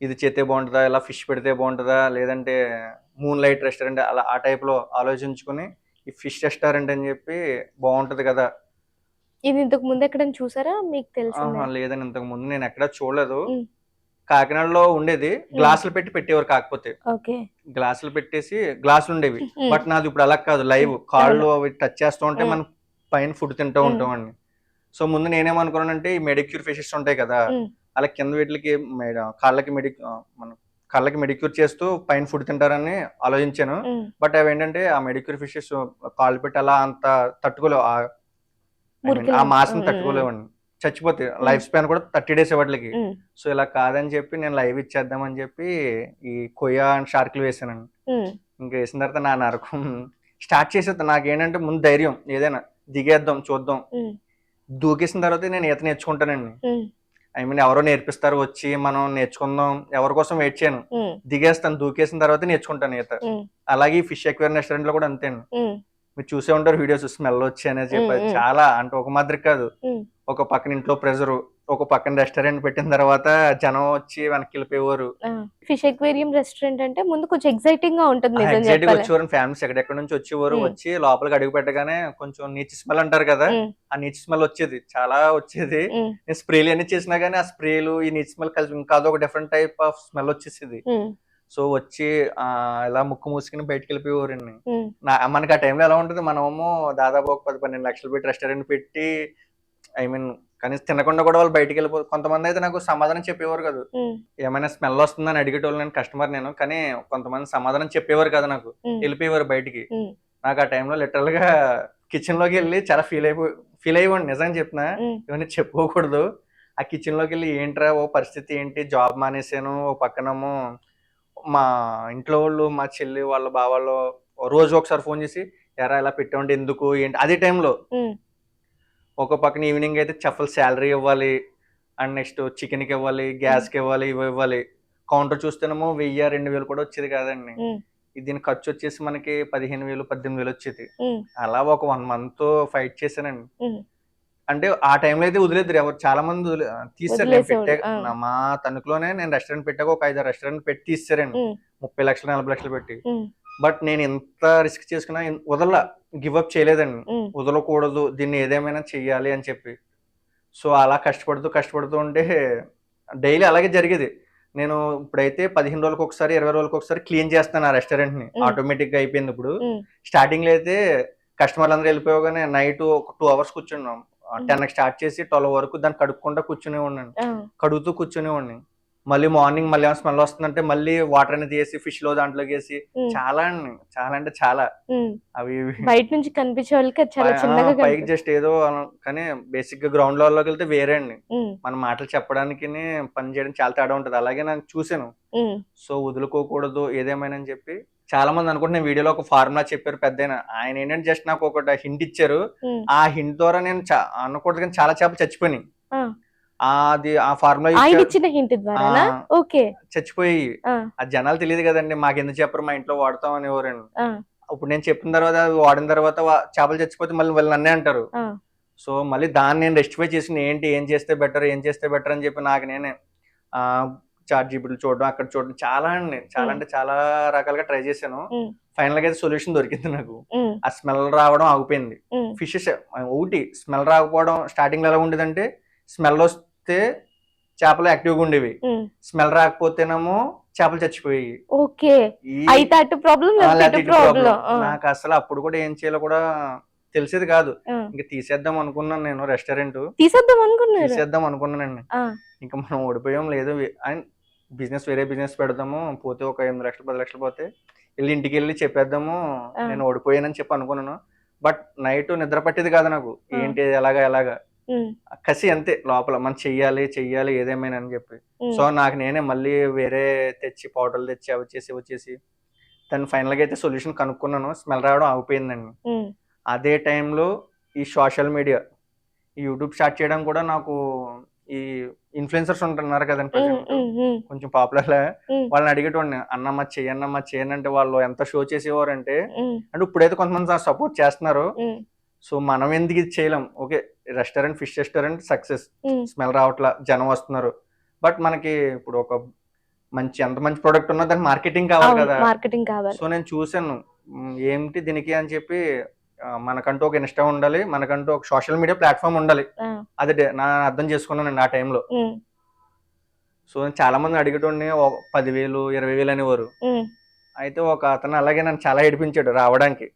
ఇది చేస్తే బాగుంటుందా, ఇలా ఫిష్ పెడితే బాగుంటుందా, లేదంటే మూన్ లైట్ రెస్టారెంట్ అలా ఆ టైప్ లో ఆలోచించుకుని ఈ ఫిష్ రెస్టారెంట్ అని చెప్పి బాగుంటది కదా. ఇది ఇంతకు ముందు ఎక్కడైనా చూసారా, మీకు తెలిసిందే? లేదని ఇంతకు ముందు నేను ఎక్కడా చూడలేదు. ఉమ్, కాకినాడలో ఉండేది, గ్లాసులు పెట్టేవారు. కాకపోతే ఓకే. గ్లాసులు పెట్టేసి గ్లాసులు ఉండేవి. ఉమ్, బట్ నాది ఇప్పుడు అలా కాదు, లైవ్ కాళ్ళు అవి టచ్ చేస్తూ ఉంటే మనం పైన ఫుడ్ తింటూ ఉంటాం అండి. సో ముందు నేనేమనుకున్నానంటే ఈ మెడిక్యూర్ ఫిషెస్ ఉంటాయి కదా, ఉమ్, అలా కింద వీటికి కాళ్ళకి మన కళ్ళకి మెడిక్యూర్ చేస్తూ పైన ఫుడ్ తింటారని ఆలోచించాను. ఉమ్, బట్ అవి ఏంటంటే ఆ మెడిక్యూర్ ఫిషెస్ కాళ్ళు పెట్టి అలా అంత తట్టుకోలేవు, మురికిలో ఆ మాసం ఉమ్, తట్టుకోలేవండి, చచ్చిపోతాయి. లైఫ్ స్పాన్ కూడా 30 days వాటికి. ఉమ్, సో ఇలా కాదని చెప్పి నేను లైవ్ ఇచ్చేద్దామని చెప్పి ఈ కొయ్య అండ్ షార్క్లు వేసానండి. ఉమ్, ఇంకా వేసిన తర్వాత నా నరకం స్టార్ట్ చేసేది. నాకేంటంటే ముందు ధైర్యం, ఏదైనా దిగేద్దాం చూద్దాం. ఉమ్, దూకేసిన తర్వాత నేను ఈత నేర్చుకుంటానండి. ఉమ్, ఐ మీన్ ఎవరో నేర్పిస్తారు వచ్చి మనం నేర్చుకుందాం, ఎవరి కోసం వెయిట్ చేయను, ఉమ్, దిగేస్తాను, దూకేసిన తర్వాత నేర్చుకుంటాను ఈత. ఉమ్, అలాగే ఈ ఫిష్ ఎక్వేరియం రెస్టారెంట్ లో కూడా అంతే అండి. ఉమ్, మీరు చూసే ఉంటారు వీడియోస్, స్మెల్ వచ్చి అనేది చెప్పి అది చాలా అంటే ఒక మాదిరి కాదు. ఒక పక్కన ఇంట్లో ప్రెజరు, ఒక పక్కన రెస్టారెంట్ పెట్టిన తర్వాత జనం వచ్చి వెనక్కి వెళ్ళిపోయేవారు. ఫిష్ ఎక్వేరియం రెస్టారెంట్ అంటే ముందు కొంచెం ఎక్సైటింగ్ గా ఉంటుంది, నిజం ఎగ్జాక్ట్ గా చెప్పాలి. వచ్చేవారు ఫ్యామిలీస్ ఎక్కడెక్కడ నుంచి వచ్చేవారు. వచ్చి లోపలికి అడుగు పెట్టగానే కొంచెం నీచు స్మెల్ అంటారు కదా, ఆ నీచు స్మెల్ వచ్చేది, చాలా వచ్చేది. నేను స్ప్రేలు అన్ని చేసినా గానీ ఆ స్ప్రేలు ఈ నీచు స్మెల్ కలిసి ఇంకా అదొక డిఫరెంట్ టైప్ ఆఫ్ స్మెల్ వచ్చేసేది. సో వచ్చి ఇలా ముక్కు మూసుకుని బయటకు వెళ్ళిపోయేవారండి. మనకి ఆ టైంలో ఎలా ఉంటుంది, మనమేమో దాదాపు ఒక 10-12 లక్షలు పెట్టి రెస్టారెంట్ పెట్టి, ఐ మీన్ కనీసం తినకుండా కూడా వాళ్ళు బయటికి వెళ్ళిపోతారు. కొంతమంది అయితే నాకు సమాధానం చెప్పేవారు కాదు, ఏమైనా స్మెల్ వస్తుందని అడిగేటోళ్ళు, నేను కస్టమర్ నేను, కానీ కొంతమంది సమాధానం చెప్పేవారు కదా నాకు, వెళ్ళిపోయేవారు బయటికి. నాకు ఆ టైంలో లిటరల్ గా కిచెన్ లోకి వెళ్ళి చాలా ఫీల్ అయ్యేవాడిని, నిజంగా చెప్పిన ఇవన్నీ చెప్పుకోకూడదు. ఆ కిచెన్ లోకి వెళ్ళి ఏంట్రా ఓ పరిస్థితి ఏంటి, జాబ్ మానేసాను, ఓ పక్కనేమో మా ఇంట్లో వాళ్ళు, మా చెల్లి వాళ్ళ బావాళ్ళు రోజు ఒకసారి ఫోన్ చేసి ఎరా ఇలా పెట్టామంటే ఎందుకు ఏంటి. అదే టైంలో ఒక పక్కన ఈవినింగ్ అయితే చెఫల్ శాలరీ ఇవ్వాలి, అండ్ నెక్స్ట్ చికెన్ కి ఇవ్వాలి, గ్యాస్ కి ఇవ్వాలి, ఇవి ఇవ్వాలి. కౌంటర్ చూస్తేనేమో 1000-2000 కూడా వచ్చేది కాదండి. దీని ఖర్చు వచ్చేసి మనకి 15,000-18,000 వచ్చేది. అలా ఒక 1 month ఫైట్ చేశానండి. అంటే ఆ టైంలో అయితే వదిలేదు ఎవరు, చాలా మంది తీసారు. నేను పెట్టే మా తణుకులోనే నేను రెస్టారెంట్ పెట్టాక ఒక 5-6 రెస్టారెంట్ పెట్టి తీసారండి, 30 లక్షలు 40 లక్షలు పెట్టి. బట్ నేను ఎంత రిస్క్ చేసుకున్నా వదల గివ్ అప్ చేయలేదండి. వదలకూడదు, దీన్ని ఏదేమైనా చెయ్యాలి అని చెప్పి. సో అలా కష్టపడుతూ ఉంటే డైలీ అలాగే జరిగేది. నేను ఇప్పుడైతే 15 రోజులకు ఒకసారి 20 రోజులకు ఒకసారి క్లీన్ చేస్తాను ఆ రెస్టారెంట్ ని, ఆటోమేటిక్ గా అయిపోయింది. ఇప్పుడు స్టార్టింగ్ లో అయితే కస్టమర్లు అందరూ వెళ్ళిపోగానే నైట్ ఒక 2 hours కూర్చున్నాం. 10కి స్టార్ట్ చేసి 12 వరకు దాన్ని కడుక్కుంటూ కూర్చునే ఉన్నాను, కడుగుతూ కూర్చునే ఉండి. మళ్ళీ మార్నింగ్ మళ్ళీ ఏమైనా స్మెల్ వస్తుందంటే మళ్ళీ వాటర్ అనేది వేసి ఫిష్ లో దాంట్లోకి వేసి చాలా అంటే చాలా అవి బయట నుంచి కనిపించే వాళ్ళకి చాలా చిన్నగా పైకి జస్ట్ ఏదో కానీ బేసిక్ గా గ్రౌండ్ లెవెల్ లోకి వెళ్తే వేరే అండి. మన మాటలు చెప్పడానికి పని చేయడం చాలా తేడా ఉంటది. అలాగే నాకు చూసాను. సో వదులుకోకూడదు ఏదేమైనా అని చెప్పి చాలా మంది అనుకుంటున్నా వీడియోలో ఒక ఫార్ములా చెప్పారు పెద్దయినా. ఆయన ఏంటంటే జస్ట్ నాకు ఒక హింట్ ఇచ్చారు. ఆ హింట్ ద్వారా నేను అనకూడదు కానీ చాలా చేపలు చచ్చిపోయినాయి. అది ఆ ఫార్ములా చచ్చిపోయి ఆ జనాలు తెలియదు కదండి, మాకు ఎందుకు చెప్పరు, మా ఇంట్లో వాడతాం అనేవారండి. ఇప్పుడు నేను చెప్పిన తర్వాత వాడిన తర్వాత చేపలు చచ్చిపోతే మళ్ళీ వాళ్ళు నన్నే అంటారు. సో మళ్ళీ దాన్ని నేను రెస్టిఫై చేసి ఏం చేస్తే బెటర్ అని చెప్పి నాకు నేనే చాట్ జీపీటీలు చూడడం, అక్కడ చూడడం, చాలా అంటే చాలా రకాలుగా ట్రై చేశాను. ఫైనల్ గా అయితే సొల్యూషన్ దొరికింది నాకు. ఆ స్మెల్ రావడం ఆగిపోయింది. ఫిషెస్ ఒకటి స్మెల్ రాకపోవడం స్టార్టింగ్ లో ఎలా ఉండేదంటే, స్మెల్ వస్తే చేపలు యాక్టివ్ గా ఉండేవి, స్మెల్ రాకపోతేనేమో చేపలు చచ్చిపోయాయి. నాకు అసలు అప్పుడు కూడా ఏం చేయాలో కూడా తెలిసేది కాదు. ఇంకా తీసేద్దాం అనుకున్నాను నేను, రెస్టారెంట్ తీసేద్దాం అనుకున్నానండి. ఇంకా మనం ఓడిపోయాం, లేదు వేరే బిజినెస్ పెడదాము, పోతే ఒక 8 లక్షలు 10 లక్షలు పోతే వెళ్ళి ఇంటికి వెళ్ళి చెప్పేద్దాము నేను ఓడిపోయానని చెప్పి అనుకున్నాను. బట్ నైట్ నిద్ర పట్టేది కాదు నాకు, ఏంటి ఎలాగా కసి అంతే లోపల, మనం చెయ్యాలి ఏదేమైనా అని చెప్పి. సో నాకు నేనే మళ్ళీ వేరే తెచ్చి పౌడర్లు తెచ్చి అవి వచ్చేసి దాన్ని ఫైనల్ గా అయితే సొల్యూషన్ కనుక్కున్నాను. స్మెల్ రావడం ఆగిపోయిందండి. అదే టైంలో ఈ సోషల్ మీడియా, ఈ యూట్యూబ్ స్టార్ట్ చేయడం కూడా నాకు ఈ ఇన్ఫ్లుయెన్సర్స్ ఉంటున్నారు కదండి ఉమ్, ప్రజెంట్ ఉమ్, ఉమ్, కొంచెం పాపులర్ ఉమ్, వాళ్ళని అడిగేటోడిని అన్నమ్మ చేయను అంటే వాళ్ళు ఎంత షో చేసేవారంటే ఉమ్, అంటే ఇప్పుడైతే కొంతమంది సపోర్ట్ చేస్తున్నారు. ఉమ్, సో మనం ఎందుకు ఇది చేయలేం? Okay, restaurant fish restaurant success, um. Smell రావట్లా, జనం వస్తున్నారు. బట్ మనకి ఇప్పుడు ఒక ఎంత మంచి ప్రోడక్ట్ ఉన్నా దానికి మార్కెటింగ్ కావాలి అవును, కదా. మార్కెటింగ్ కావాలి. సో నేను చూసాను ఏంటి దీనికి అని చెప్పి మనకంటూ ఒక ఇన్స్టా ఉండాలి, మనకంటూ ఒక సోషల్ మీడియా ప్లాట్ఫామ్ ఉండాలి. ఆ, అది నా అర్థం చేసుకున్నానండి ఆ టైంలో. ఉమ్, సో చాలా మంది అడిగేటోడిని 10,000 20,000 అనేవారు. ఉమ్, అయితే ఒక అతను అలాగే నన్ను చాలా ఏడిపించాడు రావడానికి.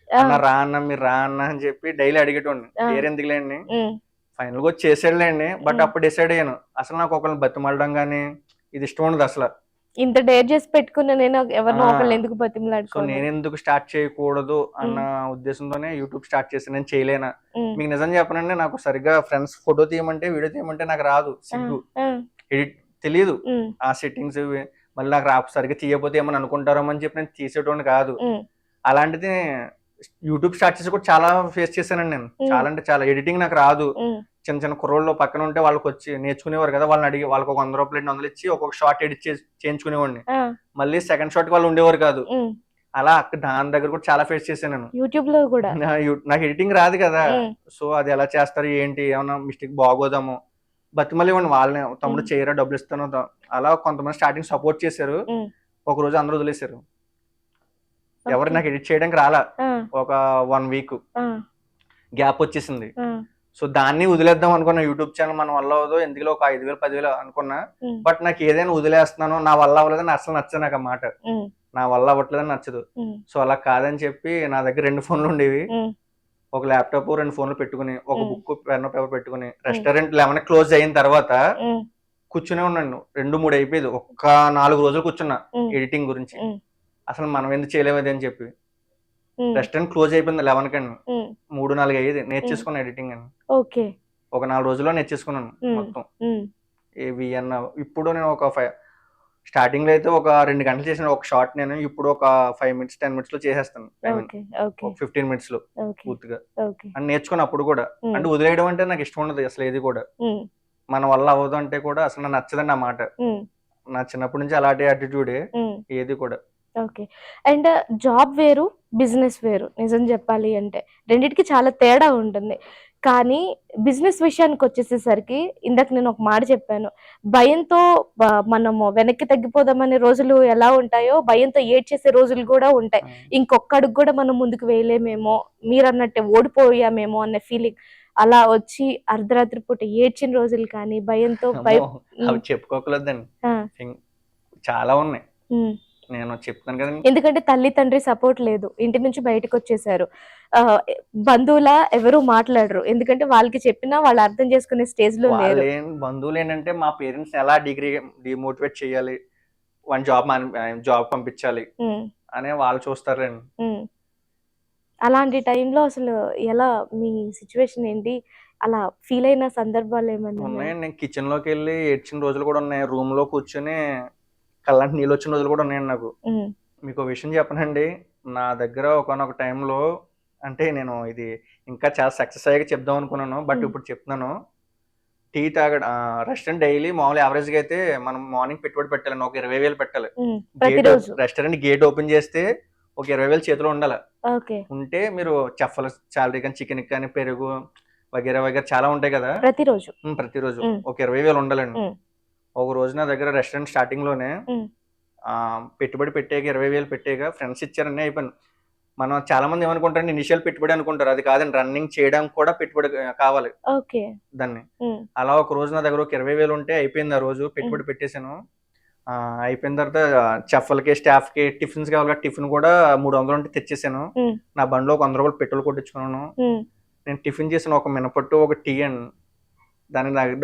ఆ, అన్న రా అన్న మీరు రా అన్న అని చెప్పి డైలీ అడిగేటోడిని. ఆ, పేరు ఎందుకులేండి, ఉమ్, ఫైనల్ గా వచ్చి చేసాడులేండి. బట్ ఉమ్. అప్పుడు డిసైడ్ అయ్యాను అసలు నాకు ఒకళ్ళని బతిమాలడం కానీ ఇది ఇష్టం ఉండదు అసలు. ఇంత డేర్ చేసి పెట్టుకున్న నేను ఎవరినో ఆ. ఒకళ్ళు ఎందుకు సో బతిమలాడుకోను. నేను ఎందుకు స్టార్ట్ చేయకూడదు అన్న ఉద్దేశంతోనే యూట్యూబ్ స్టార్ట్ చేసి నేను చేయలేనా. ఉమ్, మీకు నిజం చెప్పనండి, నాకు సరిగ్గా ఫ్రెండ్స్ ఫోటో తీయమంటే వీడియో తీయమంటే నాకు రాదు, సిగ్గు, ఆ, ఎడిట్ తెలియదు. ఉమ్, ఆ సెట్టింగ్స్ మళ్ళీ నాకు సరిగ్గా తీయకపోతే ఏమని అనుకుంటారో అని చెప్పి నేను తీసేటోని కాదు. ఉమ్, అలాంటిది యూట్యూబ్ స్టార్ట్ చేసి కూడా చాలా ఫేస్ చేశానండి నేను. చాలా అంటే చాలా ఎడిటింగ్ నాకు రాదు. ఉమ్, చిన్న చిన్న కుర్రోళ్ళు పక్కన ఉంటే వాళ్ళకి వచ్చి నేర్చుకునేవారు కదా, వాళ్ళని అడిగి వాళ్ళకి ఒక 100 రూపాయలు 200 ఇచ్చి ఒక్కొక్క షార్ట్ ఎడిట్ చేయించుకునేవాడిని. ఆ, మళ్ళీ సెకండ్ షాట్ వాళ్ళు ఉండేవారు కాదు. ఉమ్. అలా దాని దగ్గర కూడా చాలా ఫేస్ చేశాను నేను. యూట్యూబ్ లో కూడా. నాకు ఎడిటింగ్ రాదు కదా. ఉమ్, సో అది ఎలా చేస్తారు ఏంటి, ఏమన్నా మిస్టేక్ బాగోదాము బతిమలు ఇవ్వండి వాళ్ళని, తమ్ముడు చేయరా డబ్బులు ఇస్తాను. అలా కొంతమంది స్టార్టింగ్ సపోర్ట్ చేశారు. ఉమ్, ఒక రోజు అందరూ వదిలేశారు. ఎవరు ఓకే. నాకు ఎడిట్ చేయడానికి రాలా. ఆ, ఒక 1 వీక్ ఆ, గ్యాప్ వచ్చేసింది. ఆ, సో దాన్ని వదిలేద్దాం అనుకున్నా. యూట్యూబ్ ఛానల్ మన వల్ల అవ్వదు, ఎందులో ఒక 5,000 10,000 అనుకున్నా. ఉమ్, బట్ నాకు ఏదైనా వదిలేస్తున్నాను, నా వల్ల అవ్వలేదని అసలు నచ్చదు నాకు ఆ మాట. ఉమ్, నా వల్ల అవ్వట్లేదని నచ్చదు. ఉమ్, సో అలా కాదని చెప్పి నా దగ్గర 2 ఫోన్లు ఉండేవి. ఉమ్, ఒక ల్యాప్టాప్ 2 ఫోన్లు పెట్టుకుని, ఒక ఉమ్. బుక్ పెన్ పేపర్ పెట్టుకుని, రెస్టారెంట్ 11 క్లోజ్ అయిన తర్వాత ఉమ్, కూర్చునే ఉన్నాను. 2 3 అయిపోయేది. ఒక్క 4 రోజులు కూర్చున్నా ఉమ్, ఎడిటింగ్ గురించి. ఉమ్, అసలు మనం ఎందుకు చేయలేమది అని చెప్పి. ఉమ్, రెస్టారెంట్ క్లోజ్ అయిపోయింది 11 కండి. ఉమ్. 3 4 అయ్యేది. నేర్చేసుకున్నా ఎడిటింగ్ అని. ఓకే. ఒక 4 రోజుల్లో నేర్చేసుకున్నాను ఉమ్, మొత్తం. ఉమ్, ఏవి అన్న ఇప్పుడు నేను ఒక స్టార్టింగ్ లో అయితే ఒక 2 గంటలు చేసిన ఒక షార్ట్ నేను ఇప్పుడు ఒక 5 మినిట్స్ 10 మినిట్స్ లో చేసేస్తాను. ఓకే, ఓకే, ఒక 15 మినిట్స్ లో ఓకే, పూర్తిగా. ఓకే. అని నేర్చుకుని అప్పుడు కూడా ఉమ్, అంటే వదిలేయడం అంటే నాకు ఇష్టం ఉండదు అసలు ఏది కూడా. ఉమ్, మన వల్ల అవ్వదు అంటే కూడా అసలు నాకు నచ్చదండి ఆ మాట. ఉమ్, నా చిన్నప్పటి నుంచి అలాంటి యాటిట్యూడే ఉమ్. ఏది కూడా. ఓకే. అండ్ జాబ్ వేరు, బిజినెస్ వేరు. నిజం చెప్పాలి అంటే రెండిటికి చాలా తేడా ఉంటుంది. కానీ బిజినెస్ విషయానికి వచ్చేసేసరికి ఇందాక నేను ఒక మాట చెప్పాను. భయంతో మనము వెనక్కి తగ్గిపోదామనే రోజులు ఎలా ఉంటాయో భయంతో ఏడ్చేసే రోజులు కూడా ఉంటాయి. ఇంకొక అడుగు కూడా మనం ముందుకు వేయలేమేమో, మీరు అన్నట్టే ఓడిపోయామేమో అనే ఫీలింగ్ అలా వచ్చి అర్ధరాత్రి పూట ఏడ్చిన రోజులు కానీ భయంతో అమ్మో, అవి చెప్పుకోకలేదండి. ఆ, చాలా ఉన్నాయి. ఉమ్. నేను చెప్తాను కదండి. ఎందుకంటే తల్లి తండ్రి సపోర్ట్ లేదు, ఇంటి నుంచి బయటకు వచ్చేసారు. ఆ, బంధువుల ఎవరు మాట్లాడరు, ఎందుకంటే వాళ్ళకి చెప్పినా వాళ్ళు అర్థం చేసుకునే స్టేజ్ లో లేరు. బంధువులు ఏంటంటే మా పేరెంట్స్ ఎలా డిమోటివేట్ చేయాలి, వన్ జాబ్ పంపించాలి ఉమ్, అనే వాళ్ళు చూస్తారండి. ఉమ్. అలాంటి టైంలో అసలు ఎలా మీ సిచ్యువేషన్ ఏంటి, అలా ఫీల్ అయిన సందర్భాలు ఏమన్నా ఉన్నాయా? ఉన్నాయండి. నేను కిచెన్ లోకి వెళ్ళి ఏడ్చిన రోజులు కూడా ఉన్నాయి. రూమ్ లో కూర్చొని కళ్ళంటి నీళ్ళు వచ్చిన రోజులు కూడా ఉన్నాయండి నాకు. ఉమ్, మీకు ఒక విషయం చెప్పనండి. నా దగ్గర ఒకనొక టైంలో అంటే నేను ఇది ఇంకా చాలా సక్సెస్ అయ్యాక చెప్దాం అనుకున్నాను, బట్ ఇప్పుడు చెప్తున్నాను. టీ రెస్టారెంట్ డైలీ మామూలు యావరేజ్ గా అయితే మనం మార్నింగ్ పెట్టుబడి పెట్టాలి, ఒక 20,000 పెట్టాలి. ఉమ్, ప్రతిరోజు. రెస్టారెంట్ గేట్ ఓపెన్ చేస్తే ఒక 20,000 చేతిలో ఉండాలి. ఓకే. ఉంటే మీరు చెఫ్ల శాలరీ కానీ, చికెన్ కానీ, పెరుగు వగేరా వగేరా చాలా ఉంటాయి కదా. ప్రతిరోజు. ప్రతిరోజు ఉమ్. ఒక 20,000 ఉండాలండి. ఉమ్. ఒక రోజు నా దగ్గర రెస్టారెంట్ స్టార్టింగ్ లోనే ఉమ్. పెట్టుబడి పెట్టాక 20,000 పెట్టాక ఫ్రెండ్స్ ఇచ్చారని అయిపోయింది. మనం చాలా మంది ఏమనుకుంటారు ఇనిషియల్ పెట్టుబడి అనుకుంటారు, అది కాదండి. రన్నింగ్ చేయడానికి కూడా పెట్టుబడి కావాలి ఓకే. దాన్ని. ఉమ్, అలా ఒక రోజు నా దగ్గర ఒక 20,000 ఉంటే అయిపోయింది. ఆ రోజు పెట్టుబడి పెట్టేశాను. అయిపోయిన తర్వాత చెఫ్లకి స్టాఫ్ కి టిఫిన్స్ కావాలి, టిఫిన్ కూడా 300 ఉంటే తెచ్చేసాను. ఉమ్, నా బండిలో ఒక 100 రూపాయలు పెట్రోల్ కొట్టించుకున్నాను. ఉమ్, నేను టిఫిన్ చేసిన ఒక మినపట్టు ఒక టీ అండి, దానికి నా దగ్గర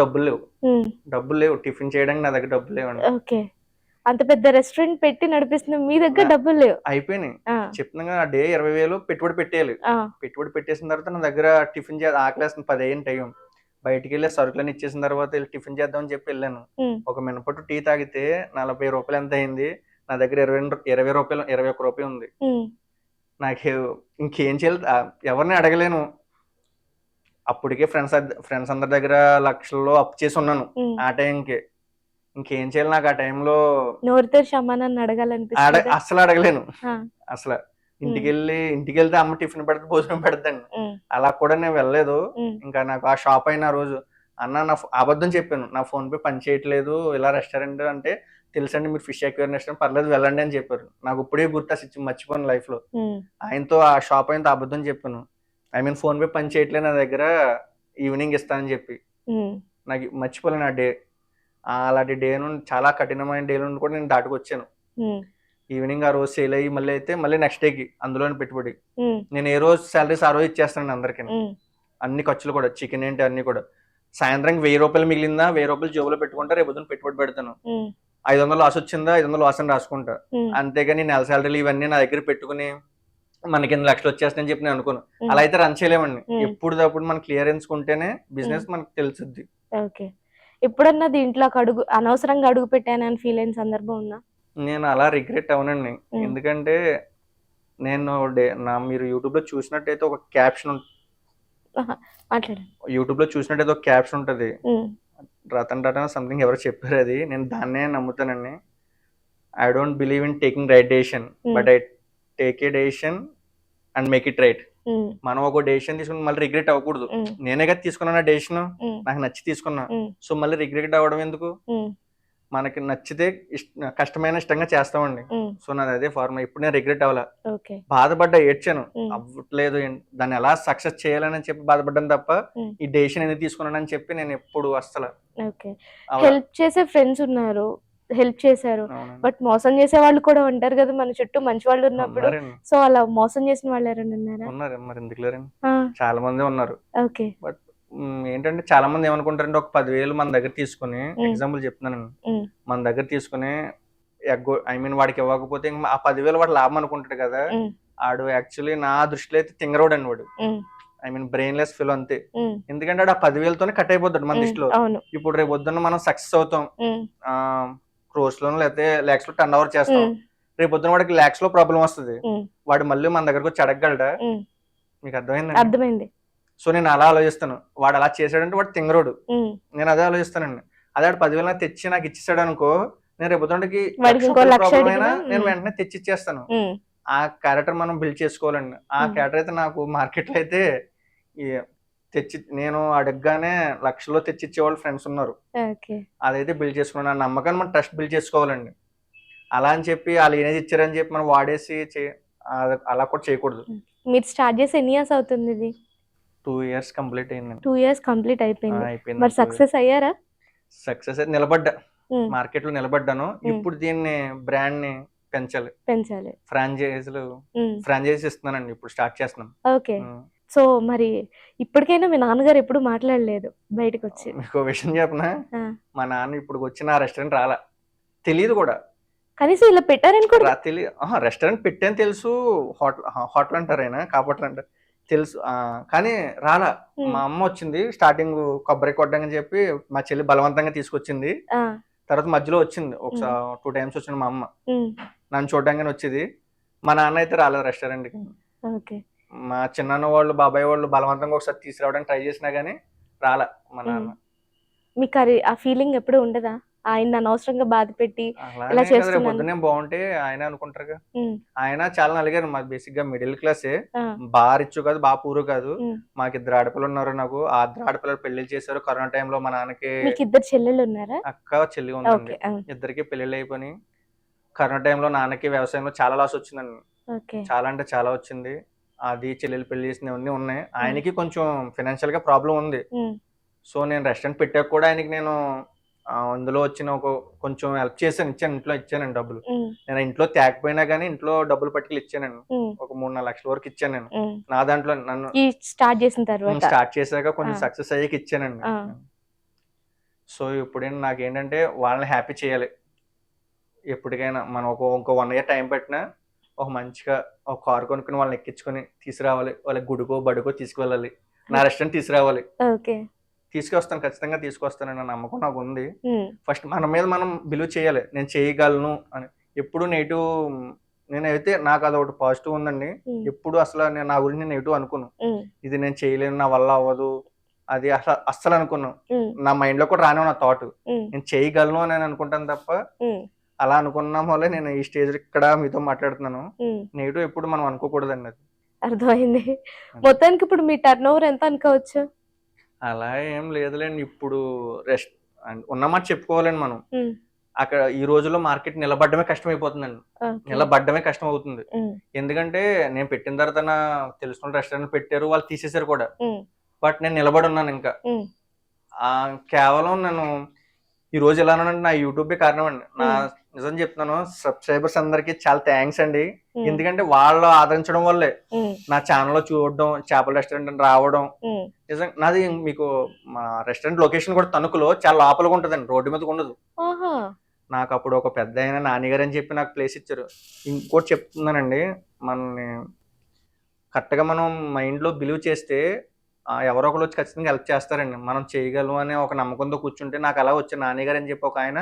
ఉమ్. డబ్బులు లేవు టిఫిన్ చేయడానికి నా దగ్గర డబ్బులు లేవండి. ఓకే. అంత పెద్ద రెస్టారెంట్ పెట్టి నడిపిస్తున్న మీ దగ్గర డబ్బులు లేవు. అయిపోయినాయి. ఆ, చెప్తున్నా ఆ డే 20,000 పెట్టుబడి పెట్టేయాలి. ఆ, పెట్టుబడి పెట్టేసిన తర్వాత నా దగ్గర టిఫిన్ ఆకలేస్తుంది 10 అయ్యింది టైం. బయటికి వెళ్ళి సరుకులని ఇచ్చేసిన తర్వాత వెళ్ళి టిఫిన్ చేద్దామని చెప్పి వెళ్ళాను. ఉమ్, ఒక మినపట్టు టీ తాగితే 40 రూపాయలు ఎంత అయింది. నా దగ్గర 20 రూపాయలు 21 రూపాయలు ఉంది. ఉమ్, నాకు ఇంకేం చేయాలి, ఎవరిని అడగలేను. అప్పటికే ఫ్రెండ్స్ అందరి దగ్గర లక్షల్లో అప్పు చేసి ఉన్నాను ఆ టైంకి. ఇంకేం చేయాలి నాకు ఆ టైంలో నోరు తెరిచి అమ్మా నన్ను అడగాలనిపిస్తుంది. అస్సలు అడగలేను. అసలు ఇంటికి వెళ్తే అమ్మ టిఫిన్ పెడితే భోజనం పెడతాను, అలా కూడా నేను వెళ్ళలేదు. ఇంకా నాకు ఆ షాప్ అయిన రోజు అన్న నా అబద్ధం చెప్పాను, నా ఫోన్ పే పని చేయట్లేదు, ఇలా రెస్టారెంట్ అంటే తెలుసండి మీరు ఫిష్ అక్వేరియం రెస్టారెంట్, పర్లేదు వెళ్ళండి అని చెప్పారు. నాకు ఇప్పుడే గుర్తు అసలు మర్చిపోయాను లైఫ్ లో. ఆయనతో ఆ షాప్ ఆయనతో అబద్ధం చెప్పాను, ఐ మీన్ ఫోన్ పే పని చేయట్లేదు నా దగ్గర, ఈవినింగ్ ఇస్తానని చెప్పి. నాకు మర్చిపోలేను ఆ డే. అలాంటి డే నుండి, చాలా కఠినమైన డే నుండి కూడా నేను దాటుకొచ్చాను. ఈవినింగ్ ఆ రోజు సేల్ అయ్యి మళ్ళీ అయితే మళ్ళీ నెక్స్ట్ డేకి అందులోనే పెట్టుబడి. నేను ఏ రోజు శాలరీస్ ఆ రోజు ఇచ్చేస్తాను అందరికి, అన్ని ఖర్చులు కూడా, చికెన్ ఏంటి అన్ని కూడా. సాయంత్రం 1000 రూపాయలు మిగిలిందా 1000 రూపాయలు జోబులో పెట్టుకుంటా, రేపు పొద్దున పెట్టుబడి పెడతాను. 500 లాస్ వచ్చిందా 500 లాస్ అని రాసుకుంటా. అంతేగాని నెల శాలరీలు ఇవన్నీ నా దగ్గర పెట్టుకుని మనకి 8 లక్షలు వచ్చేస్తాయని చెప్పి నేను అనుకోను. అలా అయితే రన్ చేయలేమండి. ఎప్పుడప్పుడు మనం క్లియరెన్స్ ఉంటేనే బిజినెస్ మనకు తెలుసుద్ది. ఓకే. ఎప్పుడన్నా దీంట్లో అనవసరంగా అడుగు పెట్టానని ఫీల్ అయిన సందర్భం ఉందా? నేను అలా రిగ్రెట్ అవునండి. ఎందుకంటే నేను మీరు యూట్యూబ్ లో చూసినట్టయితే ఒక క్యాప్షన్ ఉంటది, రతన్ టాటా సంథింగ్ ఎవరు చెప్పారు, అది నేను దాన్నే నమ్ముతానండి. I don't believe in taking right decision, but I take a decision and make it right. మనం ఒక డెసిషన్ తీసుకుని మళ్ళీ రిగ్రెట్ అవ్వకూడదు. నేనే కదా తీసుకున్నా డెసిషన్, నాకు నచ్చి తీసుకున్నా, సో మళ్ళీ రిగ్రెట్ అవ్వడం ఎందుకు? మనకి నచ్చితే కష్టమైన ఇష్టంగా చేస్తామండి. సో నాది అదే ఫార్ములా. ఇప్పుడు నేను రిగ్రెట్ అవ్వాలా, బాధపడ్డా, ఏడ్చాను, అవ్వట్లేదు, దాన్ని ఎలా సక్సెస్ చేయాలని చెప్పి బాధపడ్డాను తప్ప ఈ డెసిషన్ ఎందుకు తీసుకున్నానని చెప్పి నేను ఎప్పుడు అస్సలు. హెల్ప్ చేసే ఫ్రెండ్స్ ఉన్నారు, హెల్ప్ చేశారు, బట్ మోసం చేసే వాళ్ళు కూడా ఉంటారు కదా మన చుట్టూ మంచి వాళ్ళు ఉన్నప్పుడు. సో అలా మోసం చేసిన వాళ్ళు ఎవరైనా ఉన్నారా? ఉన్నారు, మరి ఎందుకు లేరండి, చాలా మంది ఉన్నారు. బట్ ఏంటంటే చాలా మంది ఏమనుకుంటారంటే ఒక 10,000 మన దగ్గర తీసుకుని, ఎగ్జాంపుల్ చెప్తున్నానండి, మన దగ్గర తీసుకుని ఐ మీన్ వాడికి ఇవ్వకపోతే ఆ 10,000 వాడు లాభం అనుకుంటాడు కదా. ఆడు యాక్చువల్లీ నా దృష్టిలో అయితే తింగరోడు అండి వాడు, ఐ మీన్ బ్రెయిన్లెస్ ఫిల్ అంతే. ఎందుకంటే ఆడు ఆ 10,000తోనే కట్ అయిపోతాడు మన దృష్టిలో. ఇప్పుడు రేపు పొద్దున్న మనం సక్సెస్ అవుతాం, క్రోర్స్ లోను లేకపోతే లాక్స్ లో టర్న్ ఓవర్ చేస్తాం, రేపు పొద్దున వాడికి లాక్స్ లో ప్రాబ్లం వస్తుంది, వాడు మళ్ళీ మన దగ్గరకు వచ్చి అడగగలడా? మీకు అర్థమైంది. సో నేను అలా ఆలోచిస్తాను, వాడు అలా చేశాడంటే వాడు తింగరోడు, నేను అదే ఆలోచిస్తానండి. అదే 10,000 నాకు తెచ్చి నాకు ఇచ్చేసాడు అనుకో, నేను రేపు పొద్దునకి ప్రాబ్లం అయినా నేను వెంటనే తెచ్చి ఇచ్చేస్తాను. ఆ క్యారెక్టర్ మనం బిల్డ్ చేసుకోవాలండి. ఆ క్యారెక్టర్ అయితే నాకు మార్కెట్ లో అయితే నేను అడగగానే లక్షల్లో తెచ్చిచ్చేవాళ్ళు ఫ్రెండ్స్ ఉన్నారు. అదైతే బిల్డ్ చేసుకున్నాను. ఆ నమ్మకాన్ని మనం ట్రస్ట్ బిల్డ్ చేసుకోవాలండి. అలా అని చెప్పి వాళ్ళు ఏది ఇచ్చారని చెప్పి మనం వాడేసి అలా కూడా చేయకూడదు. మీరు స్టార్ట్ చేసి ఎన్ని ఇయర్స్ అవుతుంది ఇది? 2 years కంప్లీట్ అయింది. 2 years కంప్లీట్ అయిపోయింది. మరి సక్సెస్ అయ్యారా? సక్సెస్ అయితే నిలబడ్డా, మార్కెట్ లో నిలబడ్డాను. ఇప్పుడు దీన్ని బ్రాండ్ ని పెంచాలి. ఫ్రాంచైజీస్ ఇస్తున్నానండి, ఇప్పుడు స్టార్ట్ చేస్తున్నాం. ఓకే. సో మరి ఇప్పటికైనా మీ నాన్నగారు ఎప్పుడు మాట్లాడలేదు బయటకు వచ్చి? మీకు విషయం చెప్పనా, మా నాన్న ఇప్పుడు వచ్చి నా రెస్టారెంట్ రాలా, తెలియదు కూడా, కనీసం ఇలా పెట్టారని కూడా తెలియదు. రెస్టారెంట్ పెట్టాను తెలుసు, హోటల్ అంటారు ఆయన, కాపట్లు అంటారు తెలుసు, కానీ రాలా. మా అమ్మ వచ్చింది స్టార్టింగ్ కొబ్బరి కొట్టని చెప్పి, మా చెల్లి బలవంతంగా తీసుకొచ్చింది. తర్వాత మధ్యలో వచ్చింది ఒకసారి 2 times వచ్చింది మా అమ్మ, నన్ను చూడడానికి వచ్చేది. మా నాన్న అయితే రాలేదు రెస్టారెంట్ కి. మా చిన్నాన్న వాళ్ళు, బాబాయ్ వాళ్ళు బలవంతంగా ఒకసారి తీసుకురావడానికి ట్రై చేసినా గానీ రాలా మా నాన్న. మీకు ఆ ఫీలింగ్ ఎప్పుడు ఉండదా, ఆయన అనవసరంగా బాధ పెట్టి పొద్దునే బాగుంటే ఆయన అనుకుంటారుగా. ఆయన చాలా అలిగారు. మాకు బేసిక్ గా మిడిల్ క్లాసే, బాగా రిచ్ కాదు, బాగా పూరు కాదు. మాకు 2 ఆడపిల్లలు ఉన్నారు. నాకు ఆ 2 ఆడపిల్లలు పెళ్లి చేశారు కరోనా టైంలో. మా నాన్నకి 2 చెల్లెళ్ళు ఉన్నారా? అక్క చెల్లి ఉందండి, 2కి పెళ్లిళ్ళు అయిపోయి. కరోనా టైంలో నాన్నకి వ్యవసాయంలో చాలా లాస్ వచ్చిందండి, చాలా అంటే చాలా వచ్చింది. అది చెల్లెలు పెళ్లి చేసినవన్నీ ఉన్నాయి. ఆయనకి కొంచెం ఫైనాన్షియల్ గా ప్రాబ్లం ఉంది. సో నేను రెస్టారెంట్ పెట్టాక కూడా ఆయనకి నేను అందులో వచ్చిన కొంచెం హెల్ప్ చేశాను, ఇంట్లో ఇచ్చానండి డబ్బులు. నేను ఇంట్లో తేకపోయినా గానీ ఇంట్లో డబ్బులు పట్టుకెళ్ళి ఇచ్చానండి, ఒక 3-4 లక్షల వరకు ఇచ్చాను నేను. నా దాంట్లో నన్ను స్టార్ట్ చేశాక కొంచెం సక్సెస్ అయ్యాక ఇచ్చానండి. సో ఇప్పుడు నాకేంటంటే వాళ్ళని హ్యాపీ చేయాలి. ఎప్పటికైనా మనం ఇంకో 1 year టైం పెట్టినా ఒక మంచిగా ఒక కారు కొనుక్కుని వాళ్ళని ఎక్కించుకొని తీసుకురావాలి, వాళ్ళకి గుడికో బడికో తీసుకువెళ్ళాలి, నా రెస్టారెంట్ తీసుకురావాలి. తీసుకొస్తాను, ఖచ్చితంగా తీసుకొస్తానని నమ్మకం నాకు ఉంది. ఫస్ట్ మన మీద మనం బిలీవ్ చేయాలి, నేను చేయగలను అని. ఎప్పుడు నెగిటివ్, నేనైతే నాకు అదొకటి పాజిటివ్ ఉందండి. ఎప్పుడు అసలు నేను నా గురించి నెగిటివ్ అనుకోను. ఇది నేను చేయలేను, నా వల్ల అవ్వదు, అది అస్సలు అనుకున్నాను. ఉమ్, నా మైండ్ లో కూడా రానే నా థాట్ ఉమ్, నేను చేయగలను అని నేను అనుకుంటాను తప్ప ఉమ్, అలా అనుకున్నాం వల్లే నేను ఈ స్టేజ్ ఇక్కడ మీతో మాట్లాడుతున్నాను. ఉమ్. నెగిటివ్ ఎప్పుడు మనం అనుకోకూడదండి అది. అర్థమైంది. మొత్తానికి ఇప్పుడు మీ టర్న్ ఓవర్ ఎంత అనుకోవచ్చు? అలా ఏం లేదులేండి. ఇప్పుడు రెస్ట్ ఉన్నమాట చెప్పుకోవాలండి మనం. ఉమ్, అక్కడ ఈ రోజుల్లో మార్కెట్ నిలబడడమే కష్టమైపోతుందండి. ఓకే. నిలబడడమే కష్టం అవుతుంది. ఉమ్, ఎందుకంటే నేను పెట్టిన తర్వాత నా తెలుసుకున్న రెస్టారెంట్ పెట్టారు, వాళ్ళు తీసేశారు కూడా. ఉమ్, బట్ నేను నిలబడి ఉన్నాను ఇంకా. ఉమ్, కేవలం నేను ఈ రోజు ఎలా ఉన్నానంటే నా యూట్యూబే కారణం అండి. నా ఉమ్, నిజం చెప్తున్నాను, సబ్స్క్రైబర్స్ అందరికి చాలా థ్యాంక్స్ అండి. ఉమ్, ఎందుకంటే వాళ్ళు ఆదరించడం వల్లే ఉమ్, నా ఛానల్లో చూడడం, చేపల రెస్టారెంట్ అని రావడం. ఉమ్. నిజం నాది మీకు మా రెస్టారెంట్ లొకేషన్ కూడా తణుకులో చాలా లోపలిగా ఉంటుందండి, రోడ్డు మీదకి ఉండదు. ఆహా. నాకు అప్పుడు ఒక పెద్ద అయిన నాన్నగారు అని చెప్పి నాకు ప్లేస్ ఇచ్చారు. ఇంకోటి చెప్తున్నానండి, మనల్ని కరెక్ట్గా మనం మైండ్లో బిలీవ్ చేస్తే ఎవరో ఒకరు వచ్చి ఖచ్చితంగా హెల్ప్ చేస్తారండి. మనం చేయగలం అనే ఒక నమ్మకంతో కూర్చుంటే నాకు అలా వచ్చే నాన్నగారు అని చెప్పి ఒక ఆయన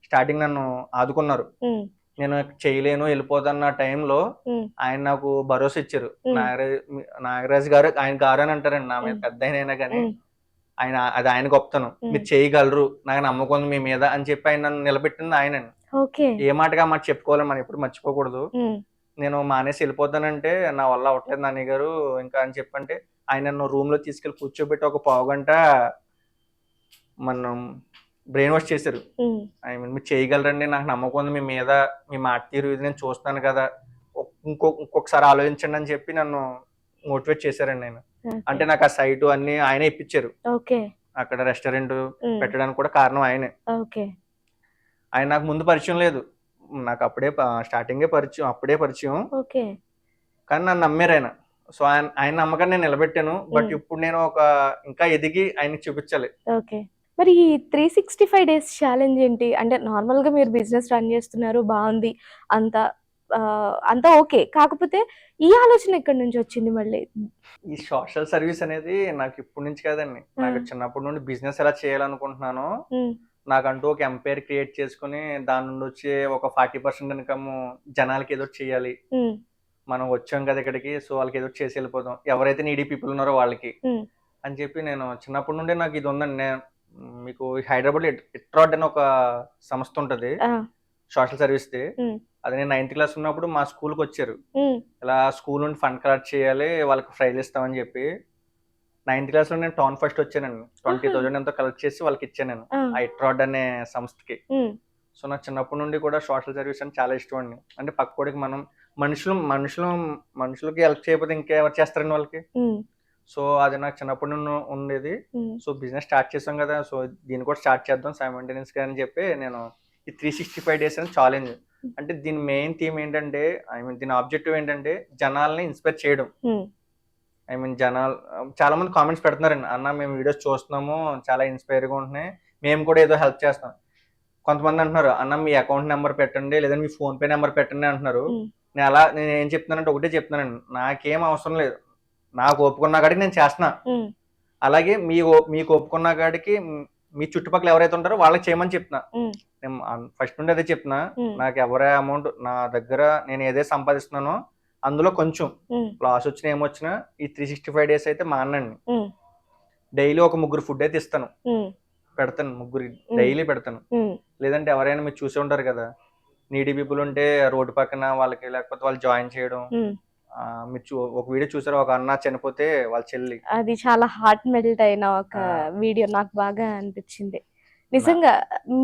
స్టార్టింగ్ నన్ను ఆదుకున్నారు. ఉమ్, నేను చేయలేను వెళ్ళిపోతాన్న టైంలో ఉమ్, ఆయన నాకు భరోసా ఇచ్చారు. ఉమ్, నాగరాజ్ గారు, ఆయన గారు అని అంటారండి, నా మీద ఉమ్, పెద్ద అయినా కానీ ఉమ్, అది ఆయన గొప్పతనం. మీరు చేయగలరు, నాకు నమ్మకం ఉంది మీ మీద అని చెప్పి ఆయన నన్ను నిలబెట్టింది ఆయనండి. ఓకే. ఏ మాటగా మాట చెప్పుకోవాలి, మనం ఎప్పుడు మర్చిపోకూడదు. ఉమ్, నేను మానేసి వెళ్ళిపోతానంటే నా వల్ల అవ్వట్లేదు నాని గారు ఇంకా అని చెప్పంటే ఆయన నన్ను రూమ్ లో తీసుకెళ్లి కూర్చోబెట్టి ఒక పావు గంట మనం బ్రెయిన్ వాష్ చేశారు. ఉమ్, ఐ మీన్ మీరు చేయగలరండి, నాకు నమ్మకం ఉంది మీ మీద, మీ మాట తీరు ఇది నేను చూస్తాను కదా, ఇంకొకసారి ఆలోచించండి అని చెప్పి నన్ను మోటివేట్ చేశారండి. నేను ఓకే. అంటే నాకు ఆ సైట్ అన్ని ఆయనే ఇప్పించారు. ఓకే. అక్కడ రెస్టారెంట్ ఉమ్, పెట్టడానికి కూడా కారణం ఆయనే. ఓకే. ఆయన నాకు ముందు పరిచయం లేదు, నాకు అప్పుడే స్టార్టింగే పరిచయం, అప్పుడే పరిచయం. ఓకే. కానీ నన్ను నమ్మారు ఆయన. సో ఆయన నమ్మకాన్ని నేను నిలబెట్టాను. బట్ ఇప్పుడు నేను ఒక ఇంకా ఎదిగి ఆయనకి చూపించాలి. ఓకే. మరి ఈ 365 డేస్ ఛాలెంజ్ ఏంటి? అంటే నార్మల్‌గా మీరు బిజినెస్ రన్ చేస్తున్నారు, బావుంది. అంతా అంతా ఓకే. కాకపోతే ఈ ఆలోచన ఎక్కడి నుంచి వచ్చింది మళ్ళీ? ఈ సోషల్ సర్వీస్ అనేది నాకు ఇప్పటి నుంచి కాదండి, నాకు చిన్నప్పటి నుండి బిజినెస్ ఎలా చేయాలనుకుంటున్నాను. హ్మ్. నాకంటూ ఒక ఎంపైర్ క్రియేట్ చేసుకుని దాని నుండి వచ్చే ఒక 40% ఇన్కమ్ జనాలకి ఏదో చేయాలి. హ్మ్. మనం వచ్చాం కదా ఇక్కడికి, సో వాళ్ళకి ఏదో చేసి వెళ్ళిపోదాం, ఎవరైతే నీడీ పీపుల్ ఉన్నారో వాళ్ళకి హ్మ్. అని చెప్పి నేను చిన్నప్పటి నుండి నాకు ఇది ఉందండి. మీకు హైదరాబాద్ లో ఇట్రాడ్ అని ఒక సంస్థ ఉంటది, ఆ! Social service the. హ్మ్. అది నేను 9th క్లాస్ ఉన్నప్పుడు మా స్కూల్కి వచ్చారు. హ్మ్. ఇలా స్కూల్ నుండి ఫండ్ కలెక్ట్ చేయాలి, వాళ్ళకి ప్రైజ్ ఇస్తామని చెప్పి 9th క్లాస్ లో నేను టౌన్ ఫస్ట్ వచ్చానండి. 20,000 ఎంతో కలెక్ట్ చేసి వాళ్ళకి ఇచ్చాను నేను, ఆ! ఆ ఇట్రాడ్ అనే సంస్థకి. హ్మ్. సో నాకు చిన్నప్పటి నుండి కూడా సోషల్ సర్వీస్ అంటే చాలా ఇష్టం అండి. అంటే పక్కోడికి మనం మనుషులకి హెల్ప్ చేయకపోతే ఇంకెవరు చేస్తారండి వాళ్ళకి. హ్మ్. సో అది నాకు చిన్నప్పటి నుండి ఉండేది. హ్మ్. సో బిజినెస్ స్టార్ట్ చేసాం కదా, సో దీన్ని కూడా స్టార్ట్ చేద్దాం సైమల్టేనియస్ గా అని చెప్పి నేను ఈ 365 డేస్ అని ఛాలెంజ్. అంటే దీని మెయిన్ థీమ్ ఏంటంటే, ఐ మీన్ దీని ఆబ్జెక్టివ్ ఏంటంటే జనాల్ని ఇన్స్పైర్ చేయడం. హ్మ్. ఐ మీన్ చాలా మంది కామెంట్స్ పెడుతున్నారండి, అన్న మేము వీడియోస్ చూస్తున్నాము చాలా ఇన్స్పైర్గా ఉంటున్నాయి, మేము కూడా ఏదో హెల్ప్ చేస్తాం. కొంతమంది అంటున్నారు, అన్న మీ అకౌంట్ నెంబర్ పెట్టండి లేదా మీ ఫోన్ పే నెంబర్ పెట్టండి అంటున్నారు. హ్మ్. నేను ఏం చెప్తున్నానంటే ఒకటే చెప్తున్నానండి, నాకేం అవసరం లేదు, నాకు ఒప్పుకున్న కాడికి నేను చేస్తున్నా. హ్మ్. అలాగే మీకు ఒప్పుకున్న కాడికి మీ చుట్టుపక్కల ఎవరైతే ఉంటారో వాళ్ళకి చేయమని చెప్తున్నా. హ్మ్. నేను ఫస్ట్ నుండి అదే చెప్తున్నా. హ్మ్. నాకు ఎవరే అమౌంట్ నా దగ్గర నేను ఏదైతే సంపాదిస్తున్నానో అందులో కొంచెం హ్మ్. లాస్ వచ్చినా ఏమొచ్చినా ఈ 365 డేస్ అయితే మానండి. హ్మ్. డైలీ ఒక 3 ఫుడ్ అయితే ఇస్తాను, హ్మ్. పెడతాను, 3 డైలీ పెడతాను. హ్మ్. లేదంటే ఎవరైనా మీరు చూసే ఉంటారు కదా, నీడీ పీపుల్ ఉంటే రోడ్డు పక్కన వాళ్ళకి లేకపోతే వాళ్ళు జాయిన్ చేయడం. హ్మ్. మీరు ఒక వీడియో చూసారు, ఒక అన్న చనిపోతే వాళ్ళ చెల్లి. అది చాలా హార్ట్ మెల్ట్ అయిన ఒక ఆ. వీడియో, నాకు బాగా అనిపించింది. నిజంగా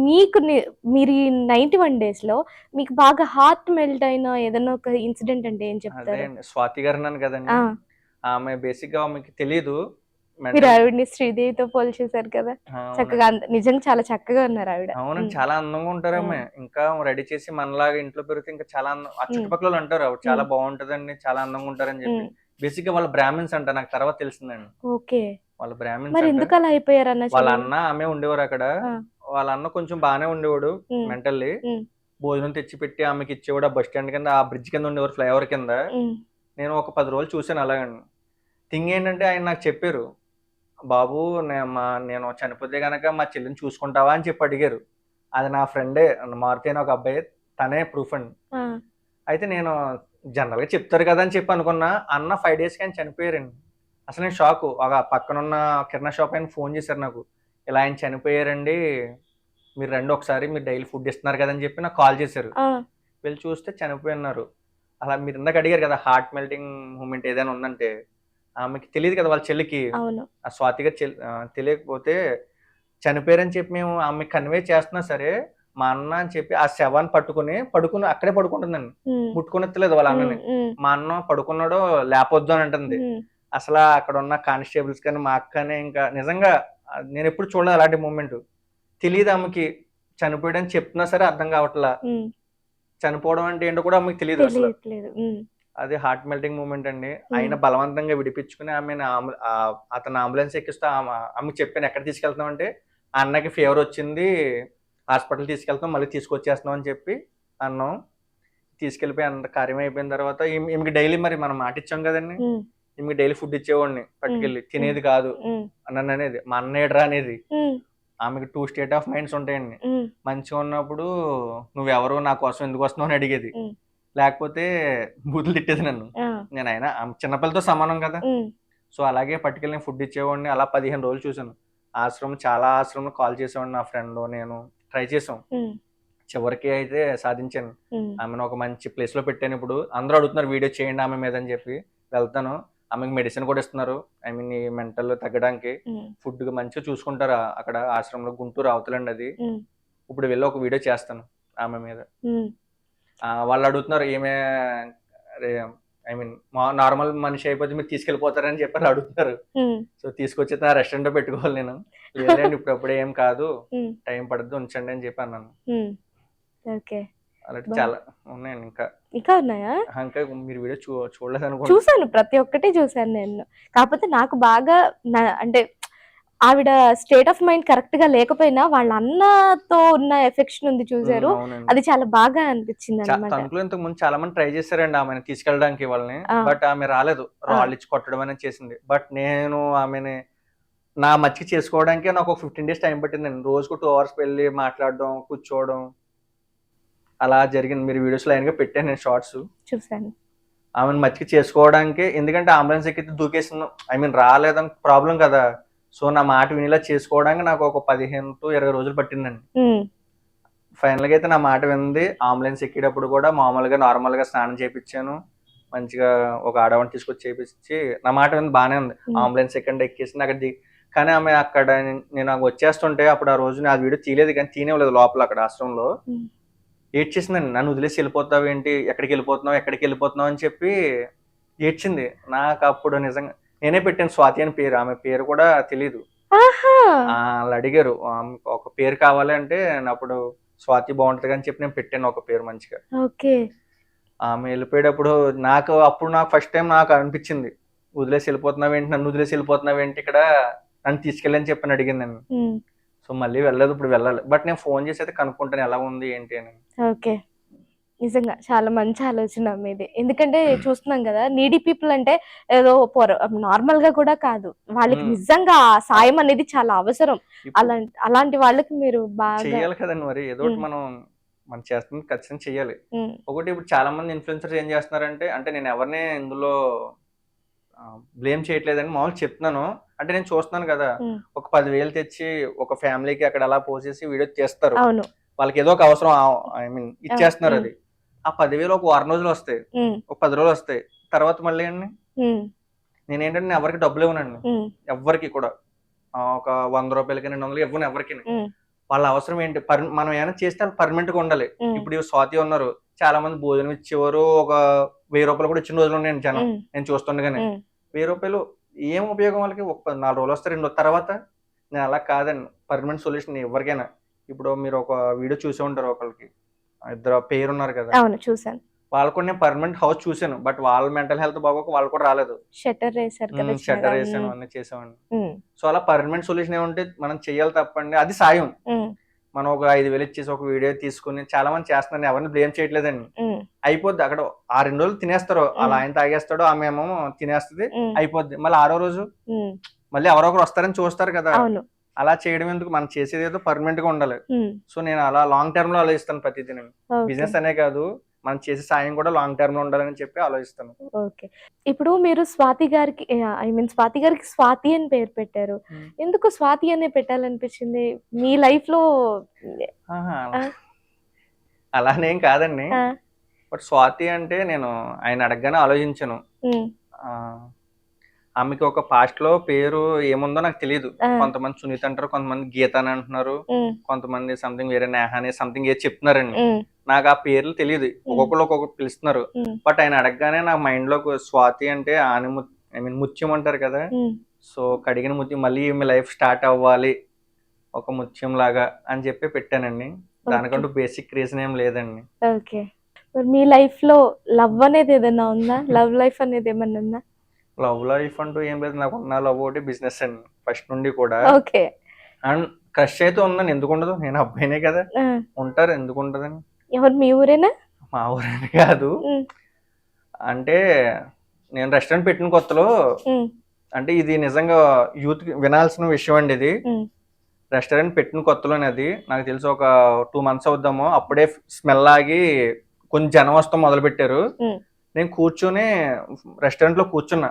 మీకు మీరు ఈ 91 డేస్ లో మీకు బాగా హార్ట్ మెల్ట్ అయిన ఏదైనా ఒక ఇన్సిడెంట్ అంటే ఏం అదే చెప్తారు? అండి, స్వాతి గారు అన్నాను కదండి, ఆ! ఆమె బేసిక్ గా మీకు తెలియదు. మీరు ఆవిడని శ్రీదేవితో పోల్చేశారు కదా, చక్కగా నిజంగా చాలా చక్కగా ఉన్నారు ఆవిడ. అవునండి, చాలా అందంగా ఉంటారు ఆమె. ఇంకా రెడీ చేసి మనలాగా ఇంట్లో పెరిగితే ఇంకా చాలా ఆ చుట్టుపక్కల వాళ్ళు అంటారు ఆవిడ చాలా బాగుంటదండి, చాలా అందంగా ఉంటారని చెప్పి. బేసిక్ గా వాళ్ళ బ్రాహ్మిన్స్ అంట, నాకు తర్వాత తెలిసిందండి. ఓకే. వాళ్ళ బ్రాహ్మిన్స్ మరి ఎందుకు అలా అయిపోయారు అన్న? వాళ్ళ అన్న ఆమె ఉండేవారు అక్కడ. వాళ్ళ అన్న కొంచెం బాగానే ఉండేవాడు మెంటల్లీ. భోజనం తెచ్చి పెట్టి ఆమెకి ఇచ్చేవాడు, ఆ బస్ స్టాండ్ కింద ఆ బ్రిడ్జ్ కింద ఉండేవారు, ఫ్లైఓవర్ కింద. నేను ఒక 10 రోజులు చూసాను అలాగండి. థింగ్ ఏంటంటే ఆయన నాకు చెప్పారు, బాబు నేను చనిపోతే గనక మా చెల్లిని చూసుకుంటావా అని చెప్పి అడిగారు. అది నా ఫ్రెండే మారుతి అని ఒక అబ్బాయి, తనే ప్రూఫ్ అండి. అయితే నేను జనరల్ గా చెప్తారు కదా అని చెప్పి అనుకున్నా. అన్న 5 డేస్ కానీ చనిపోయారండి. అసలు నేను షాక్. ఒక పక్కనున్న కిరాణా షాప్ ఆయన ఫోన్ చేశారు నాకు, ఇలా ఆయన చనిపోయారండి, మీరు రండి ఒకసారి, మీరు డైలీ ఫుడ్ ఇస్తున్నారు కదని చెప్పి నాకు కాల్ చేశారు. ఆ, వెళ్ళి చూస్తే చనిపోయి ఉన్నారు. అలా మీరు ఇందాక అడిగారు కదా హార్ట్ మెల్టింగ్ మూమెంట్ ఏదైనా ఉందంటే, ఆమెకి తెలియదు కదా వాళ్ళ చెల్లికి, అవును. ఆ స్వాతిగా తెలియకపోతే చనిపోయారని చెప్పి మేము ఆమె కన్వే చేస్తున్నా సరే, మా అన్న అని చెప్పి ఆ శవాన్ని పడుకుని అక్కడే పడుకుంటుందండి, ఉమ్, ముట్టుకునెత్తలేదు వాళ్ళ అన్నని. ఉమ్, మా అన్న పడుకున్నాడో లేపొద్దు అని అంటుంది. ఉమ్, అసలు అక్కడ ఉన్న కానిస్టేబుల్స్ కానీ మా అక్కనే ఇంకా నిజంగా నేను ఎప్పుడు చూడలేదు అలాంటి మూమెంట్. తెలియదు ఆమెకి చనిపోయాడని చెప్తున్నా సరే అర్థం కావట్లా, ఉమ్, చనిపోవడం అంటే ఏంటో కూడా ఆమెకి తెలియదు అసలు. తెలియట్లేదు. ఉమ్, అది హార్ట్ మెల్టింగ్ మూమెంట్ అండి. ఆయన బలవంతంగా విడిపించుకుని ఆమెను అతను అంబులెన్స్ ఎక్కిస్తూ ఆమెకు చెప్పాను ఎక్కడ తీసుకెళ్తున్నాం అంటే, ఆ అన్నకి ఫీవర్ వచ్చింది, హాస్పిటల్ తీసుకెళ్తాం, మళ్ళీ తీసుకొచ్చేస్తున్నాం అని చెప్పి అన్నాం. తీసుకెళ్ళిపోయి అంత కార్యం అయిపోయిన తర్వాత ఈమెకి డైలీ మరి మనం మాట ఇచ్చాం కదండి, ఉమ్, ఈమెకి డైలీ ఫుడ్ ఇచ్చేవాడిని పట్టుకెళ్ళి, తినేది కాదు ఉమ్, అన్న అనేది, మా అన్నయ్యడ్రా అనేది. ఉమ్, ఆమెకి 2 స్టేట్ ఆఫ్ మైండ్స్ ఉంటాయండి. ఉమ్, మంచిగా ఉన్నప్పుడు నువ్వెవరు నా కోసం ఎందుకు వస్తున్నావు అని అడిగేది, ఉమ్. లేకపోతే బూతులు తిట్టేది నన్ను. ఆ, నేను అయినా ఆమె చిన్నపిల్లతో సమానం కదా, ఉమ్, సో అలాగే పట్టుకెళ్ళి ఫుడ్ ఇచ్చేవాడిని. అలా 15 రోజులు చూసాను. చాలా ఆశ్రమం కాల్ చేసేవాడిని, నా ఫ్రెండ్ నేను ట్రై చేసాం. ఉమ్, చివరికి అయితే సాధించాను. ఉమ్, ఆమెను ఒక మంచి ప్లేస్ లో పెట్టాను. ఇప్పుడు అందరూ అడుగుతున్నారు వీడియో చేయండి ఆమె మీద అని చెప్పి, వెళ్తాను. ఆమెకి మెడిసిన్ కూడా ఇస్తున్నారు, ఐ మీన్ ఈ మెంటల్ తగ్గడానికి. ఉమ్, ఫుడ్ మంచిగా చూసుకుంటారు అక్కడ ఆశ్రమంలో, గుంటూరు అవతలండి అది. ఉమ్, ఇప్పుడు వెళ్ళి ఒక వీడియో చేస్తాను ఆమె మీద. ఉమ్, వాళ్ళు అడుగుతున్నారు ఏమే, ఐ మీన్ నార్మల్ మనిషి అయిపోతే మీరు తీసుకెళ్ళిపోతారని చెప్పి వాళ్ళు అడుగుతున్నారు. ఉమ్, సో తీసుకొచ్చి నా రెస్టారెంట్ లో పెట్టుకోవాలి నేను. లేదండి ఇప్పుడు ఏం కాదు, ఉమ్, టైం పడుతుంది, ఉంచండి అని చెప్పి అన్నాను. ఉమ్. ఓకే. అలాంటి చాలా ఉన్నాయండి ఇంకా. ఇంకా ఉన్నాయా? ఇంకా మీరు వీడియో చూడలేదు అనుకుంటా. చూసాను, ప్రతి ఒక్కటి చూసాను నేను. కాకపోతే నాకు బాగా అంటే ఆవిడ స్టేట్ ఆఫ్ మైండ్ కరెక్ట్ గా లేకపోయినా వాళ్ళ అన్నతో ఉన్న ఎఫెక్షన్ ఉంది చూసారు, అవునండి. అది చాలా బాగా అనిపించింది అనమాట. తణుకులో ఇంతకు ముందు చాలా మంది ట్రై చేశారండి ఆమెను తీసుకెళ్ళడానికి వాళ్ళని, ఆ. బట్ ఆమె రాలేదు, రాళ్ళు ఇచ్చి కొట్టడం అనేది చేసింది. బట్ నేను ఆమెని నా మచ్చికి చేసుకోవడానికి నాకు ఒక 15 days టైం పట్టిందండి. రోజుకు 2 hours వెళ్ళి మాట్లాడడం, కూర్చోవడం అలా జరిగింది. మీరు వీడియోస్ లైన్ గా పెట్టాను నేను షార్ట్స్. చూసాను. ఆమెను మచ్చికి చేసుకోవడానికి, ఎందుకంటే అంబులెన్స్ ఎక్కితే దూకేసింది, ఐ మీన్ రాలేదని ప్రాబ్లం కదా. సో నా మాట వినిలా చేసుకోవడానికి నాకు ఒక 15 to 20 రోజులు పట్టిందండి. ఉమ్, ఫైనల్ గా అయితే నా మాట వింది. అంబులెన్స్ ఎక్కేటప్పుడు కూడా మామూలుగా నార్మల్ గా స్నానం చేయించాను, మంచిగా ఒక ఆడవాడిని తీసుకొచ్చి చేయించి నా మాట వింది, బానే ఉంది. అంబులెన్స్ ఎక్కేసింది అక్కడ కానీ ఆమె అక్కడ నేను వచ్చేస్తుంటే అప్పుడు ఆ రోజు నా వీడియో తీయలేదు, కానీ తీయలేదు లోపల అక్కడ ఆశ్రమంలో. ఏడ్చేసిందండి, నన్ను వదిలేసి వెళ్ళిపోతావు ఏంటి, ఎక్కడికి వెళ్ళిపోతున్నావు అని చెప్పి ఏడ్చింది. నాకు అప్పుడు నిజంగా నేనే పెట్టాను స్వాతి అని పేరు, ఆమె పేరు కూడా తెలీదు. వాళ్ళు అడిగారు ఒక పేరు కావాలి అంటే, అప్పుడు స్వాతి బాగుంటది అని చెప్పి నేను పెట్టాను ఒక పేరు మంచిగా. ఓకే. ఆమె వెళ్ళిపోయేటప్పుడు అప్పుడు నాకు ఫస్ట్ టైం నాకు అనిపించింది, వదిలేసి వెళ్ళిపోతున్నావేంటి, నన్ను వదిలేసి వెళ్ళిపోతున్నావేంటి, ఇక్కడ నన్ను తీసుకెళ్ళని చెప్పని అడిగింది నేను. సో మళ్ళీ వెళ్ళలేదు, ఇప్పుడు వెళ్ళాలి. బట్ నేను ఫోన్ చేసి అయితే కనుక్కుంటాను ఎలా ఉంది ఏంటి అని. ఓకే. నిజంగా చాలా మంచి ఆలోచన మీది. ఎందుకంటే చూస్తున్నాం కదా, నీడీ పీపుల్ అంటే ఏదో నార్మల్ గా కూడా కాదు, వాళ్ళకి నిజంగా ఆ సాయం అనేది చాలా అవసరం. అలాంటి వాళ్ళకి మీరు బాగా చెయ్యాలి కదండి, మరి ఏదో ఒకటి మనం చేస్తుంది ఖచ్చితంగా చెయ్యాలి. ఒకటి ఇప్పుడు చాలా మంది ఇన్ఫ్లుయెన్సర్స్ ఏం చేస్తున్నారంటే, అంటే నేను ఎవరిని ఇందులో బ్లేమ్ చేయట్లేదని మామూలు చెప్తున్నాను. అంటే నేను చూస్తున్నాను కదా, ఒక 10,000 తెచ్చి ఒక ఫ్యామిలీకి అక్కడ అలా పోసేసి వీడియో చేస్తారు, వాళ్ళకి ఏదో ఒక అవసరం ఐ మీన్ ఇచ్చేస్తున్నారు. అది ఆ 10,000 ఒక వారం రోజులు వస్తాయి, ఒక 10 రోజులు వస్తాయి, తర్వాత మళ్ళీ అండి నేనేంటంటే నేను ఎవరికి డబ్బులు ఇవ్వనండి, ఎవరికి కూడా ఒక 100 రూపాయలకి 200 ఇవ్వను ఎవరికి. వాళ్ళ అవసరం ఏంటి, మనం ఏమైనా చేస్తే వాళ్ళు పర్మనెంట్ గా ఉండాలి. ఇప్పుడు స్వాతి ఉన్నారు, చాలా మంది భోజనం ఇచ్చేవారు, ఒక 1000 రూపాయలు కూడా ఇచ్చిన రోజులు ఉన్నాయండి జనం, నేను చూస్తుండగానే. 1000 రూపాయలు ఏం ఉపయోగం వాళ్ళకి, ఒక 4 రోజులు వస్తే 2 తర్వాత. నేను అలా కాదండి, పర్మనెంట్ సొల్యూషన్ ఎవరికైనా. ఇప్పుడు మీరు ఒక వీడియో చూసే ఉంటారు, ఒకరికి 2 పేరు ఉన్నారు కదా, చూసాను, వాళ్ళు కూడా నేను పర్మనెంట్ హౌస్ చూసాను, బట్ వాళ్ళ మెంటల్ హెల్త్ బాగోక వాళ్ళు కూడా రాలేదు, షట్టర్ వేసాను అన్ని చేసామండి. సో అలా పర్మనెంట్ సొల్యూషన్ ఏమంటే మనం చెయ్యాలి తప్పండి, అది సాయం. మనం ఒక 5,000 ఇచ్చేసి ఒక వీడియో తీసుకుని చాలా మంది చేస్తున్నారు, ఎవరిని బ్లేమ్ చేయట్లేదండి. అయిపోద్ది అక్కడ, ఆ 2 రోజులు తినేస్తారు, అలా ఆయన తాగేస్తాడు, ఆమె ఏమో తినేస్తుంది, అయిపోద్ది. మళ్ళీ 6వ రోజు మళ్ళీ ఎవరో ఒకరు వస్తారని చూస్తారు కదా, అలా చేయడం ఎందుకు, మనం చేసేది ఏదో పర్మనెంట్ గా ఉండాలి. సో నేను అలా లాంగ్ టర్మ్ లో ఆలోచిస్తాను ప్రతిదీ. బిజినెస్ అనే కాదు, మనం చేసే సాయం కూడా లాంగ్ టర్మ్ లో ఉండాలని చెప్పి ఆలోచిస్తాను. ఓకే. ఇప్పుడు మీరు స్వాతి గారికి స్వాతి గారికి స్వాతి అని పేరు పెట్టారు. ఎందుకు స్వాతి అనే పెట్టాలనిపించింది? మీ లైఫ్‌లో ఆహా, ఆ! అలానేం కాదండి. ఆ! బట్ స్వాతి అంటే నేను ఆయన అడగగానే ఆలోచించాను. హ్మ్. ఆ, ఆమెకి ఒక పాస్ట్ లో పేరు ఏముందో నాకు తెలియదు. ఆ! కొంతమంది సునీత అంటారు, కొంతమంది గీత అని అంటున్నారు, హ్మ్. కొంతమంది సంథింగ్ వేరే నేహ అని సంథింగ్ ఏది చెప్తున్నారండి. హ్మ్. నాకు ఆ పేర్లు తెలియదు. ఒక్కొక్కరు ఒక్కొక్కటి పిలుస్తున్నారు. హ్మ్. బట్ ఆయన అడగగానే నా మైండ్ లో స్వాతి అంటే ముత్యం అంటారు కదా. హ్మ్. సో కడిగిన ముత్యం, మళ్ళీ మీ లైఫ్ స్టార్ట్ అవ్వాలి ఒక ముత్యం లాగా అని చెప్పి పెట్టానండి. దానికంటూ బేసిక్ రీజన్ ఏం లేదండి. ఓకే. మరి మీ లైఫ్‌లో లవ్ అనేది ఏదైనా ఉందా? లవ్ లైఫ్ అనేది ఏమన్నా ఉందా? లవ్ లైఫ్ అంటూ ఏం లేదు. నాకు ఉన్న లవ్ ఒకటి బిజినెస్ అండి ఫస్ట్ నుండి కూడా. ఓకే. అండ్ క్రష్ అయితే ఉందండి, ఎందుకు ఉండదు, నేను అబ్బాయినే కదా. ఆ! ఉంటారు, ఎందుకు ఉండదండి. ఎవరు మీ ఊరేనా? మా ఊరని కాదు. హ్మ్. అంటే నేను రెస్టారెంట్ పెట్టిన కొత్తలో, హ్మ్. అంటే ఇది నిజంగా యూత్ వినాల్సిన విషయం అండి ఇది. హ్మ్. రెస్టారెంట్ పెట్టిన కొత్తలోనే అది నాకు తెలిసి ఒక 2 months అవుద్దామో, అప్పుడే స్మెల్ ఆగి కొంచెం జనం వస్తాం మొదలు పెట్టారు. హ్మ్. నేను కూర్చొని రెస్టారెంట్ లో కూర్చున్నా,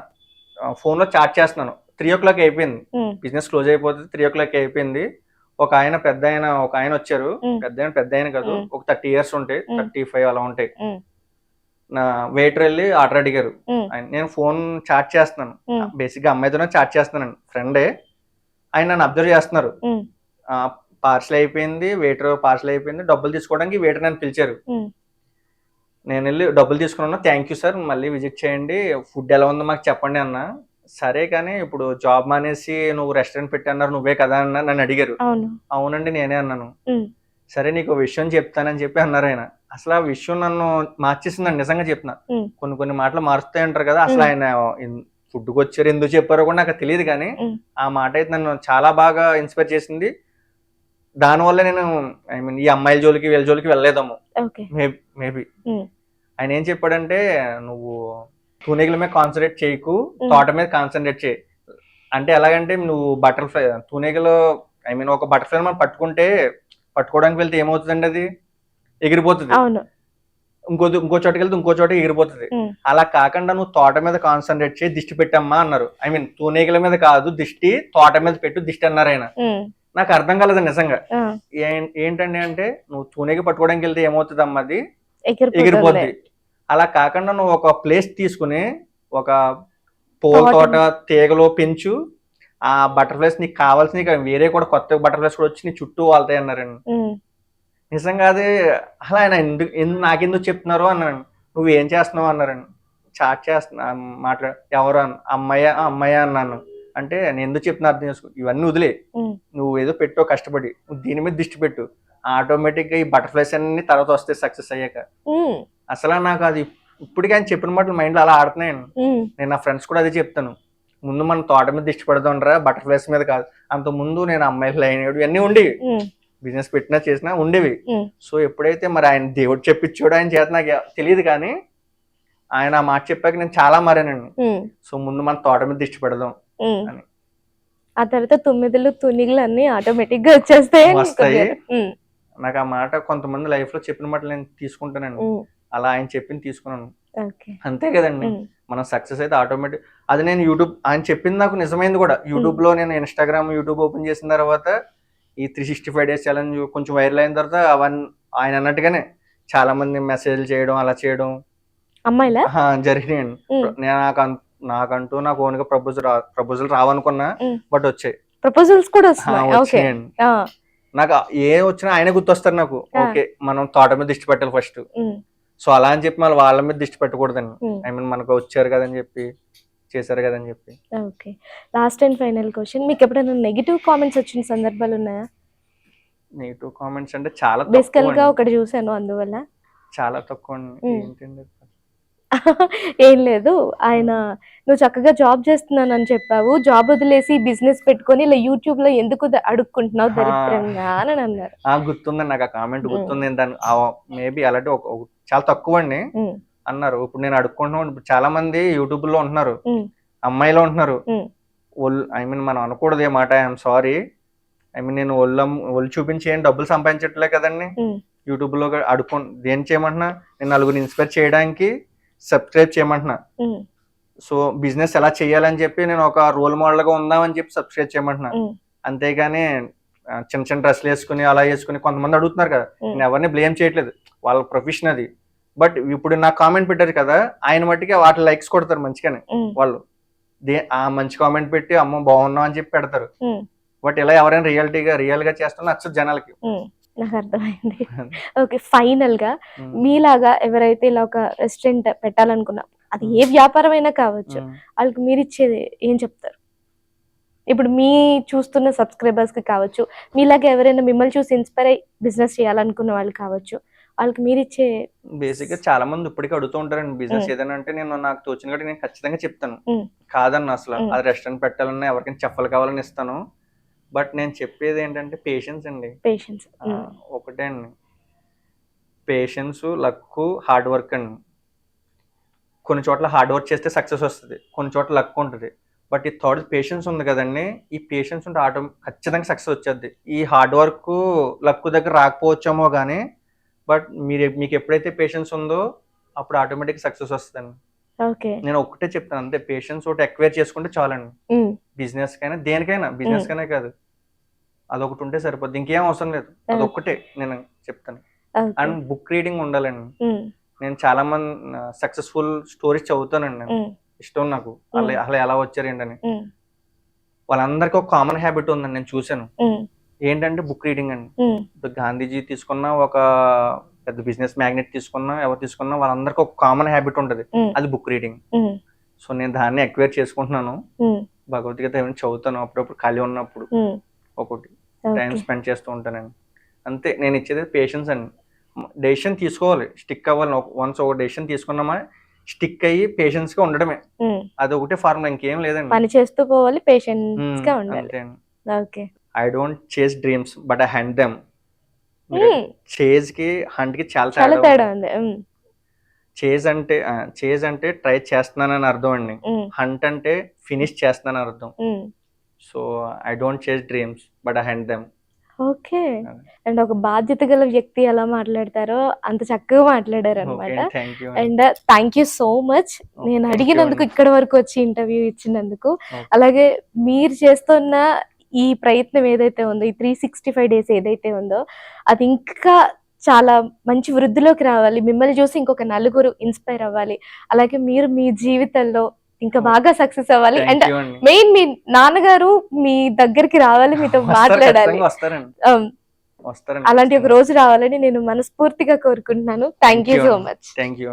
ఫోన్ లో చాట్ చేస్తున్నాను. 3 o'clock అయిపోయింది, హ్మ్. బిజినెస్ క్లోజ్ అయిపోతుంది. 3 o'clock అయిపోయింది. ఒక ఆయన వచ్చారు. హ్మ్. పెద్ద ఆయన కాదు, హ్మ్. ఒక 30 years ఉంటాయి, హ్మ్. 35 అలా ఉంటాయి. హ్మ్. నా వెయిటర్ వెళ్ళి ఆర్డర్ అడిగారు. హ్మ్. నేను ఫోన్ చాట్ చేస్తున్నాను. హ్మ్. బేసిక్ గా అమ్మాయితోనే చాట్ చేస్తున్నాను, ఫ్రెండే. ఆయన నన్ను అబ్జర్వ్ చేస్తున్నారు. హ్మ్. పార్సల్ అయిపోయింది, వెయిటర్ పార్సల్ అయిపోయింది, డబ్బులు తీసుకోవడానికి వెయిటర్ నన్ను పిలిచారు. హ్మ్. నేను వెళ్ళి డబ్బులు తీసుకున్నాను. థ్యాంక్ యూ సార్, మళ్ళీ విజిట్ చేయండి, ఫుడ్ ఎలా ఉందో మాకు చెప్పండి అన్న. సరే కానీ ఇప్పుడు జాబ్ మానేసి నువ్వు రెస్టారెంట్ పెట్టన్నారు, నువ్వే కదా అన్న నన్ను అడిగారు. అవును. అవునండి నేనే అన్నాను. హ్మ్. సరే నీకు ఓ విషయం చెప్తానని చెప్పి అన్నారు ఆయన. అసలు ఆ విషయం నన్ను మార్చేసిందండి, నిజంగా చెప్తున్నా. హ్మ్. కొన్ని కొన్ని మాటలు మారుస్తాయి అంటారు కదా. అసలు ఆయన ఫుడ్కి వచ్చారు, ఎందుకు చెప్పారో కూడా నాకు తెలియదు కానీ హ్మ్. ఆ మాట అయితే నన్ను చాలా బాగా ఇన్స్పైర్ చేసింది. దానివల్ల నేను ఈ అమ్మాయిల జోలికి వీళ్ళ జోలికి వెళ్ళలేదేమో, ఓకే. మేబీ. హ్మ్. ఆయన ఏం చెప్పాడంటే, నువ్వు తూనీగల మీద కాన్సన్ట్రేట్ చేయకు, హ్మ్. తోట మీద కాన్సన్ట్రేట్ చేయి. అంటే ఎలాగంటే నువ్వు బటర్ఫ్లై తూనీగలో ఒక బటర్ఫ్లై మనం పట్టుకోవడానికి వెళ్తే ఏమవుతుందండి, అది ఎగిరిపోతుంది. అవును. ఇంకో చోటకి వెళ్తే ఇంకో చోట ఎగిరిపోతుంది. హ్మ్. అలా కాకుండా నువ్వు తోట మీద కాన్సన్ట్రేట్ చేయి, దిష్టి పెట్టమ్మా అన్నారు. తూనీగల మీద కాదు దిష్టి, తోట మీద పెట్టు దిష్టి అన్నారు ఆయన. హ్మ్. నాకు అర్థం కాలేదు నిజంగా. ఆ! ఏంటండి అంటే, నువ్వు తూనీగ పట్టుకోవడానికి వెళ్తే ఏమవుతుంది అమ్మా, అది ఎగిరిపోతుంది. ఎగిరిపోద్ది. అలా కాకుండా నువ్వు ఒక ప్లేస్ తీసుకుని ఒక పూల తోట తోటని తీగలో పెంచు, ఆ బటర్ఫ్లైస్ నీకు కావాల్సినవి వేరే కూడా కొత్త బటర్ఫ్లైస్ కూడా వచ్చి నీ చుట్టూ వాళ్తాయి అన్నారండి. హ్మ్. నిజంగా అది అలా ఆయన నాకెందుకు చెప్తున్నారు అన్నాను. నువ్వు ఏం చేస్తున్నావు అన్నారండి. చాట్ చేస్తున్నా, ఎవరు అమ్మాయి అన్నాను. అంటే నేను ఎందుకు చెప్తున్నా అర్థం చేసుకో, ఇవన్నీ వదిలే, హ్మ్. నువ్వు ఏదో పెట్టో కష్టపడి, నువ్వు దీని మీద దృష్టి పెట్టు, ఆటోమేటిక్ గా ఈ బటర్ఫ్లైస్ అన్ని తర్వాత వస్తాయి సక్సెస్ అయ్యాక. హ్మ్. అసలు నాకు అది ఇప్పటికీ ఆయన చెప్పిన మాటలు మైండ్ లో అలా ఆడుతున్నాయండి. హ్మ్. నేను నా ఫ్రెండ్స్ కూడా అదే చెప్తాను, ముందు మనం తోట మీద దృష్టి పెడదాం రా, బటర్ఫ్లైస్ మీద కాదు. అంత ముందు నేను అమ్మాయిలు లైన్ ఇవన్నీ ఉండేవి, హ్మ్. బిజినెస్ పెట్టినా చేసినా ఉండేవి. హ్మ్. సో ఎప్పుడైతే మరి ఆయన దేవుడు చెప్పించాడో ఆయన చేత నాకు తెలియదు కానీ, ఆయన ఆ మాట చెప్పాక నేను చాలా మారానండి. హ్మ్. సో ముందు మనం తోట మీద దృష్టి పెడదాం హ్మ్. అని. ఆ తర్వాత తుమ్మిదలు, తునిగలు అన్నీ ఆటోమేటిక్‌గా వచ్చేస్తాయి అని వస్తాయి. కొద్దిగా హ్మ్. నాకు ఆ మాట కొంతమంది లైఫ్ లో చెప్పిన మాటలు నేను తీసుకుంటానండి. హ్మ్. అలా ఆయన చెప్పింది తీసుకున్నాను. ఓకే. అంతే కదండి, హ్మ్. మనం సక్సెస్ అయితే ఆటోమేటిక్. అది నేను ఆయన చెప్పింది నాకు నిజమైంది కూడా. యూట్యూబ్ లో నేను యూట్యూబ్ ఓపెన్ చేసిన తర్వాత ఈ 365 days ఛాలెంజ్ కొంచెం వైరల్ అయిన తర్వాత ఆయన అన్నట్టుగానే చాలా మంది మెసేజ్లు చేయడం, అలా చేయడం అమ్మాయిలా? జరిగినాయండి. హ్మ్. నాకంటూ నాకు ఓన్ గా ప్రపోజల్ రావనుకున్నా, హ్మ్. బట్ వచ్చాయి. ప్రపోజల్స్ కూడా వస్తున్నాయి. ఓకే. వచ్చినాయండి. ఆ! నాకు ఏ వచ్చినా ఆయనే గుర్తొస్తారు నాకు. ఆ! ఓకే, మనం తోట మీద దృష్టి పెట్టాలి ఫస్ట్. హ్మ్. సో అలా అని చెప్పి మళ్ళీ వాళ్ళ మీద దృష్టి పెట్టకూడదండి. హ్మ్. మనకు వచ్చారు కదని చెప్పి, చేశారు కదని చెప్పి. Okay. Last and final question. మీకెప్పుడైనా నెగెటివ్ కామెంట్స్ వచ్చిన సందర్భాలున్నాయా? నెగిటివ్ కామెంట్స్ అంటే చాలా బేసికల్‌గా తక్కువండి. ఒకటి చూసాను అందువల్ల. చాలా తక్కువండి. హ్మ్. ఏంటండి? ఏం లేదు. ఆయన "నువ్వు చక్కగా జాబ్ చేస్తున్నానని చెప్పావు. జాబ్ వదిలేసి బిజినెస్ పెట్టుకొని ఇలా యూట్యూబ్‌లో ఎందుకు దరిద్రంగా" అని అన్నారు. గుర్తుందండి, నాకు ఆ కామెంట్ హ్మ్. గుర్తుంది. దాన్ని మేబీ అలాంటి చాలా తక్కువండి హ్మ్. అన్నారు. ఇప్పుడు నేను అడుక్కుంటున్నాను. ఇప్పుడు చాలా మంది యూట్యూబ్ లో ఉంటున్నారు, హ్మ్. అమ్మాయిలో ఉంటున్నారు. హ్మ్. మనం అనకూడదు ఏ మాట, ఐఎమ్ సారీ. నేను ఒళ్ళు చూపించి ఏం డబ్బులు సంపాదించట్లే కదండి. హ్మ్. యూట్యూబ్ లో దేని చేయమంటున్నా, నేను నలుగురిని ఇన్స్పైర్ చేయడానికి సబ్స్క్రైబ్ చేయమంటున్నా. ఉమ్, సో బిజినెస్ ఎలా చేయాలని చెప్పి నేను ఒక రోల్ మోడల్ గా ఉందామని చెప్పి సబ్స్క్రైబ్ చేయమంటున్నా. ఉమ్, అంతేగాని చిన్న చిన్న డ్రెస్లు వేసుకుని అలా వేసుకుని కొంతమంది అడుగుతున్నారు కదా, ఉమ్, నేను ఎవరిని బ్లేమ్ చేయట్లేదు, వాళ్ళ ప్రొఫెషన్ అది. బట్ ఇప్పుడు నాకు కామెంట్ పెట్టారు కదా, ఆయన మట్టికి వాటి లైక్స్ కొడతారు మంచిగానే ఉమ్, వాళ్ళు. ఆ మంచి కామెంట్ పెట్టి అమ్మ బాగున్నావు అని చెప్పి పెడతారు. ఉమ్, బట్ ఇలా ఎవరైనా రియల్ గా చేస్తున్నా నచ్చదు జనాలకి. ఉమ్, నాకు అర్థమైంది. ఓకే, ఫైనల్ గా మీలాగా ఎవరైతే ఇలా ఒక రెస్టారెంట్ పెట్టాలనుకున్నా, అది ఏ వ్యాపారమైనా కావచ్చు, వాళ్ళకి మీరు ఇచ్చేది ఏం చెప్తారు? ఇప్పుడు మీ చూస్తున్న సబ్స్క్రైబర్స్ కి కావచ్చు, మీలాగా ఎవరైనా మిమ్మల్ని చూసి ఇన్స్పైర్ అయ్యి బిజినెస్ చేయాలనుకున్న వాళ్ళు కావచ్చు, వాళ్ళకి మీరు ఇచ్చే బేసిక్ గా చాలా మంది ఇప్పటికీ అడుగుతూ ఉంటారండి బిజినెస్ ఏదైనా అంటే, నేను నాకు తోచిన కాబట్టి నేను ఖచ్చితంగా చెప్తాను, కాదన్న అసలు. అది రెస్టారెంట్ పెట్టాలన్నా ఎవరికైనా చెప్పలు కావాలని ఇస్తాను. బట్ నేను చెప్పేది ఏంటంటే పేషెన్స్ అండి. పేషెన్స్ ఒకటే అండి, పేషెన్స్, లక్, హార్డ్ వర్క్ అండి. కొన్ని చోట్ల హార్డ్ వర్క్ చేస్తే సక్సెస్ వస్తుంది, కొన్ని చోట్ల లక్ ఉంటుంది. బట్ ఈ థర్డ్ పేషెన్స్ ఉంది కదండి, ఈ పేషెన్స్ ఉంటే ఖచ్చితంగా సక్సెస్ వచ్చేది. ఈ హార్డ్ వర్క్ లక్ దగ్గర రాకపోవచ్చేమో కానీ, బట్ మీకు ఎప్పుడైతే పేషెన్స్ ఉందో అప్పుడు ఆటోమేటిక్ సక్సెస్ వస్తుందండి. ఓకే, నేను ఒకటే చెప్తాను అంతే, పేషెన్స్ ఒకటి ఎక్వైర్ చేసుకుంటే చాలండి. బిజినెస్ కైనా దేనికైనా, బిజినెస్ కైనా కాదు, అదొకటి ఉంటే సరిపోద్ది, ఇంకేం అవసరం లేదు. అదొక్కటే నేను చెప్తాను. అండ్ బుక్ రీడింగ్ ఉండాలండి. నేను చాలా మంది సక్సెస్ఫుల్ స్టోరీస్ చదువుతానండి, నేను ఇష్టం నాకు అసలు ఎలా వచ్చారు ఏంటని. వాళ్ళందరికీ ఒక కామన్ హ్యాబిట్ ఉందండి, నేను చూసాను. ఏంటంటే బుక్ రీడింగ్ అండి. ఇప్పుడు గాంధీజీ తీసుకున్న, ఒక పెద్ద బిజినెస్ మ్యాగ్నెట్ తీసుకున్నా, ఎవరు తీసుకున్నా, వాళ్ళందరికీ ఒక కామన్ హ్యాబిట్ ఉంటుంది, అది బుక్ రీడింగ్. సో నేను దాన్ని ఎక్వైర్ చేసుకుంటున్నాను. భగవద్గీత ఏమైనా చదువుతాను అప్పుడప్పుడు ఖాళీ ఉన్నప్పుడు, ఒకటి టైం స్పెండ్ చేస్తూ ఉంటానండి. అంతే, నేను ఇచ్చేది పేషెన్స్ అండి. డెసిషన్ తీసుకోవాలి, స్టిక్ అవ్వాలి. వన్స్ ఒక డెసిషన్ తీసుకున్నామా స్టిక్ అయ్యి పేషెన్స్ గా ఉండడమే, అది ఒకటే ఫార్ములా, ఇంకేం లేదండి. పని చేస్తూ పోవాలి, పేషెన్స్ గా ఉండాలి. ఓకే, ఐ డోంట్ చేస్ dreams but I hunt them. Chase కి హంట్ కి చాలా తేడా ఉంది. చేజ్ అంటే ట్రై చేస్తున్నానని అర్థం అండి, హంట్ అంటే ఫినిష్ చేస్తున్నానని అర్థం. సో ఐ డోంట్ చేస్ dreams but I hunt them. Okay, and ఒక బాధ్యత గల వ్యక్తి ఎలా మాట్లాడతారో అంత చక్కగా మాట్లాడారు అనమాట. And thank you so much, నేను అడిగినందుకు, ఇక్కడ వరకు వచ్చి ఇంటర్వ్యూ ఇచ్చినందుకు. అలాగే మీరు చేస్తున్న ఈ ప్రయత్నం ఏదైతే ఉందో, ఈ 365 days ఏదైతే ఉందో, అది ఇంకా చాలా మంచి వృద్ధిలోకి రావాలి, మిమ్మల్ని చూసి ఇంకొక నలుగురు ఇన్స్పైర్ అవ్వాలి, అలాగే మీరు మీ జీవితంలో ఇంకా బాగా సక్సెస్ అవ్వాలి. అండ్ మెయిన్ మీ నాన్నగారు మీ దగ్గరికి రావాలి, మీతో మాట్లాడాలి, అలాంటి ఒక రోజు రావాలని నేను మనస్ఫూర్తిగా కోరుకుంటున్నాను. Thank you so much. Thank you.